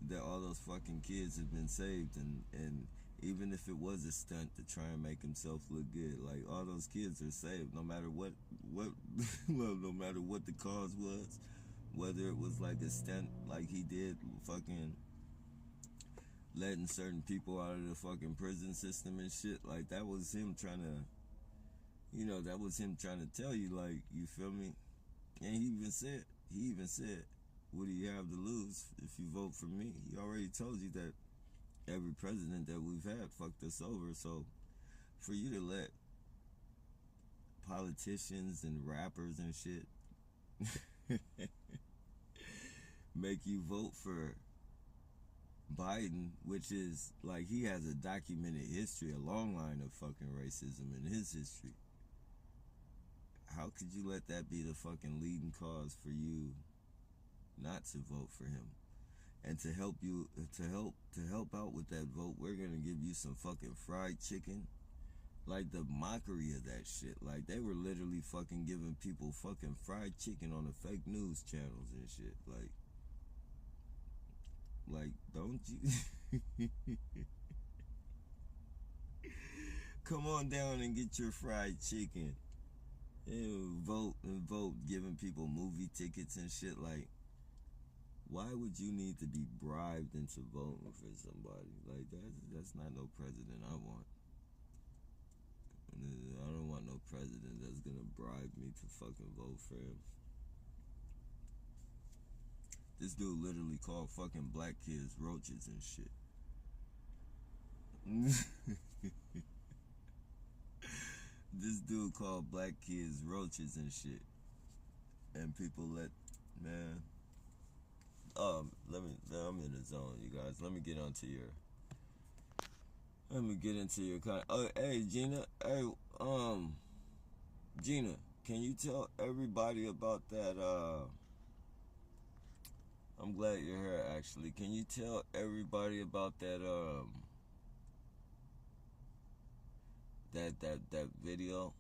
that all those fucking kids have been saved, and even if it was a stunt to try and make himself look good, like, all those kids are saved no matter what well, no matter what the cause was, whether it was like a stunt like he did fucking letting certain people out of the fucking prison system and shit, like, that was him trying to, you know, that was him trying to tell you, like, you feel me? And he even said, what do you have to lose if you vote for me? He already told you that every president that we've had fucked us over. So for you to let politicians and rappers and shit make you vote for Biden, which is like, he has a documented history, a long line of fucking racism in his history. How could you let that be the fucking leading cause for you not to vote for him? And to help you, to help out with that vote, we're gonna give you some fucking fried chicken. Like, the mockery of that shit. Like, they were literally fucking giving people fucking fried chicken on the fake news channels and shit. Like, don't you come on down and get your fried chicken. Ew, vote and vote, giving people movie tickets and shit. Like, why would you need to be bribed into voting for somebody? Like, that's not no president I want. I don't want no president that's gonna bribe me to fucking vote for him. This dude literally called fucking black kids roaches and shit. This dude called black kids roaches and shit. And people man. I'm in the zone, you guys. Let me get into your oh, hey, Gina. Hey, Gina, can you tell everybody about that, I'm glad you're here, actually. Can you tell everybody about that, that video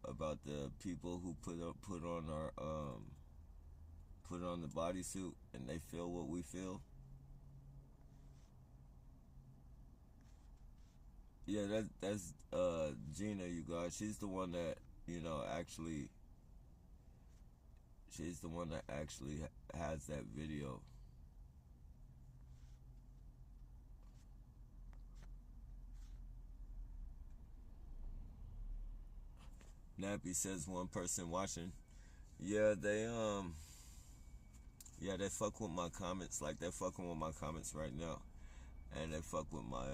about the people who put on the bodysuit and they feel what we feel? Yeah, that's Gina, you guys. She's the one that, you know, actually, has that video. Nappy says one person watching. Yeah, they fuck with my comments. Like, they're fucking with my comments right now. And they fuck with my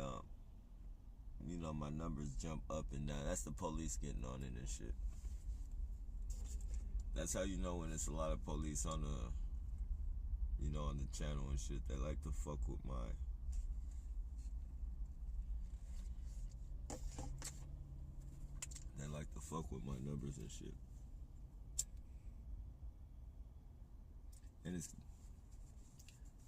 you know, my numbers jump up and down. That's the police getting on it and shit. That's how you know when it's a lot of police on the, you know, on the channel and shit. They like to fuck with my numbers and shit. And it's,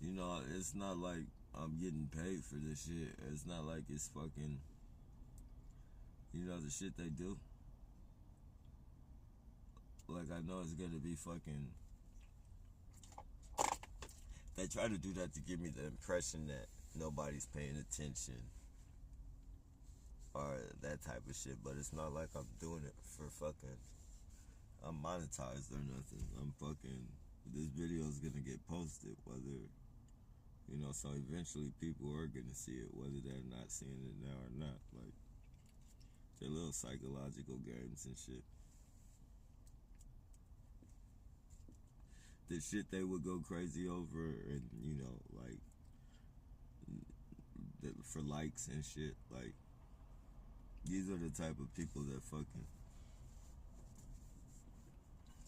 you know, it's not like I'm getting paid for this shit. It's not like it's fucking, you know, the shit they do. Like, I know it's gonna be fucking, they try to do that to give me the impression that nobody's paying attention or that type of shit, but it's not like I'm doing it for fucking, I'm monetized or nothing. I'm fucking, this video is gonna get posted, whether, you know, so eventually people are gonna see it, whether they're not seeing it now or not. Like, they're little psychological games and shit. The shit they would go crazy over, and, you know, like, for likes and shit. Like, these are the type of people that fucking,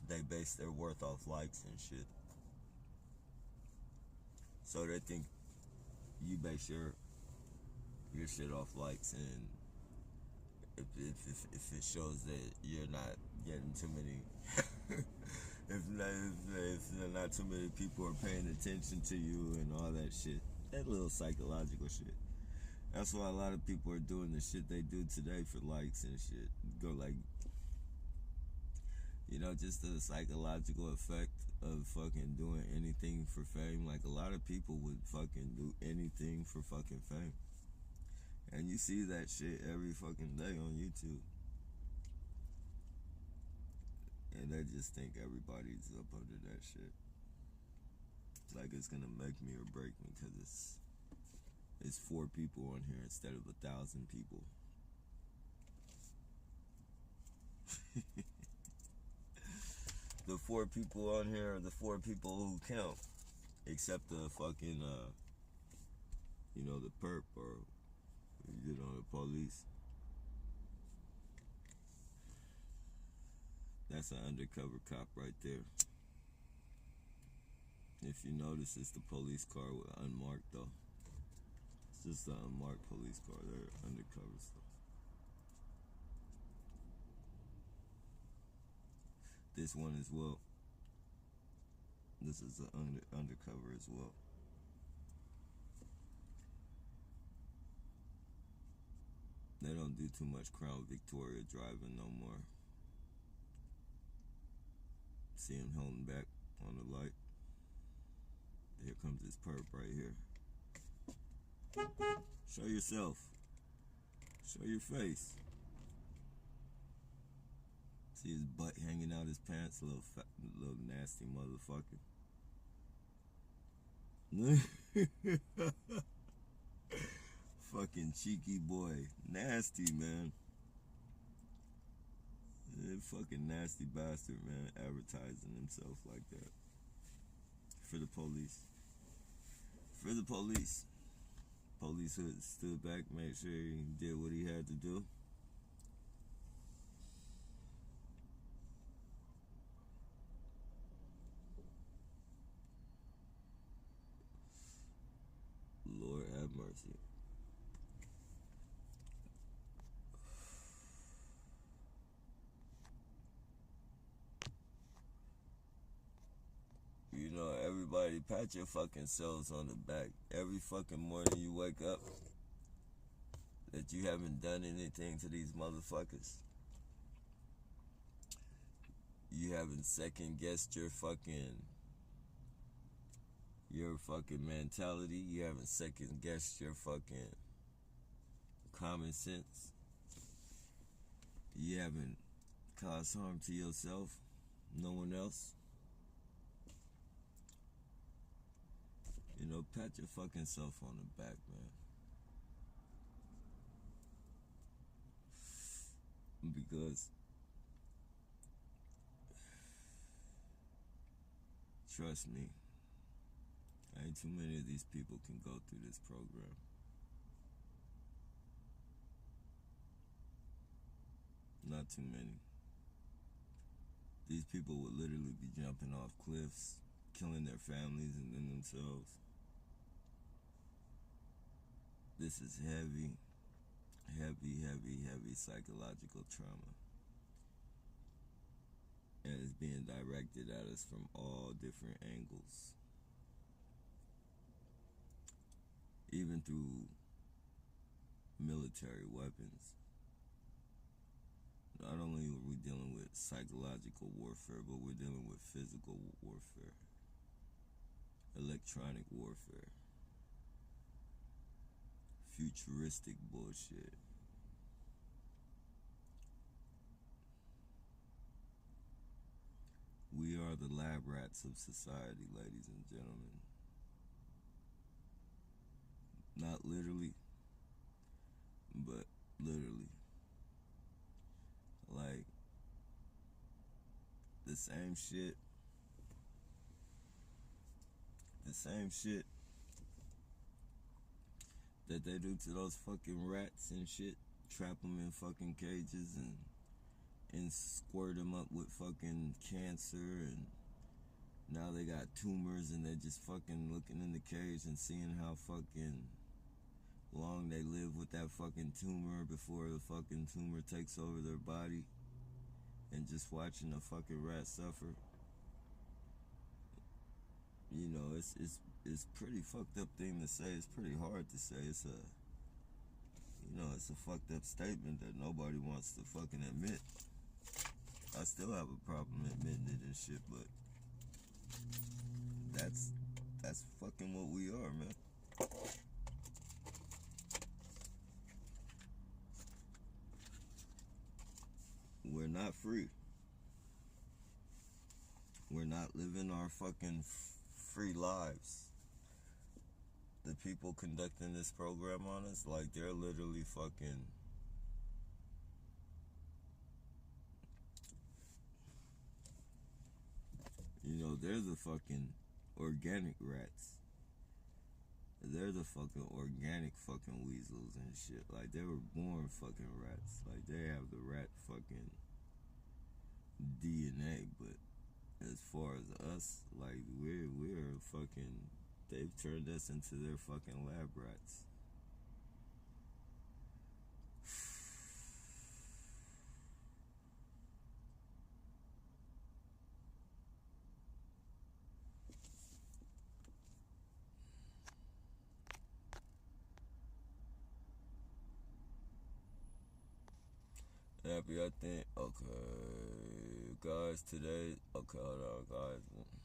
they base their worth off likes and shit. So they think you base your shit off likes, and if it shows that you're not getting too many if not too many people are paying attention to you and all that shit. That little psychological shit. That's why a lot of people are doing the shit they do today for likes and shit. Go like, just the psychological effect of fucking doing anything for fame. Like, a lot of people would fucking do anything for fucking fame. And you see that shit every fucking day on YouTube. And they just think everybody's up under that shit. Like it's gonna make me or break me because it's 4 people on here instead of 1,000 people. The 4 people on here are the 4 people who count, except the fucking the perp or the police. That's an undercover cop right there. If you notice, it's the police car with unmarked though. It's just the unmarked police car. They're undercover stuff. This one as well. This is the undercover as well. They don't do too much Crown Victoria driving no more. See him holding back on the light. Here comes this perp right here. Show yourself. Show your face. See his butt hanging out his pants, little nasty motherfucker. Fucking cheeky boy. Nasty, man. Fucking nasty bastard, man. Advertising himself like that. For the police. For the police. Police stood back, made sure he did what he had to do. Lord have mercy. Everybody pat your fucking selves on the back. Every fucking morning you wake up that you haven't done anything to these motherfuckers. You haven't second guessed your fucking mentality. You haven't second guessed your fucking common sense. You haven't caused harm to yourself, no one else. Pat your fucking self on the back, man. Because trust me, ain't too many of these people can go through this program. Not too many. These people would literally be jumping off cliffs, killing their families and then themselves. This is heavy psychological trauma. And it's being directed at us from all different angles. Even through military weapons. Not only are we dealing with psychological warfare, but we're dealing with physical warfare. Electronic warfare. Futuristic bullshit. We are the lab rats of society, ladies and gentlemen. Not literally, but literally. Like, the same shit that they do to those fucking rats and shit, trap them in fucking cages and squirt them up with fucking cancer, and now they got tumors and they're just fucking looking in the cage and seeing how fucking long they live with that fucking tumor before the fucking tumor takes over their body, and just watching a fucking rat suffer. you know, it's pretty fucked up thing to say. It's pretty hard to say. It's a, you know, it's a fucked up statement that nobody wants to fucking admit. I still have a problem admitting it and shit, but that's fucking what we are, man. We're not free. We're not living our fucking free lives. The people conducting this program on us, like, they're literally fucking, you know, they're the fucking organic rats. They're the fucking organic fucking weasels and shit. Like, they were born fucking rats. Like, they have the rat fucking DNA, but as far as us, like, we're fucking, they've turned us into their fucking lab rats. Happy, I think. Okay, guys, today. Okay, hold on, guys.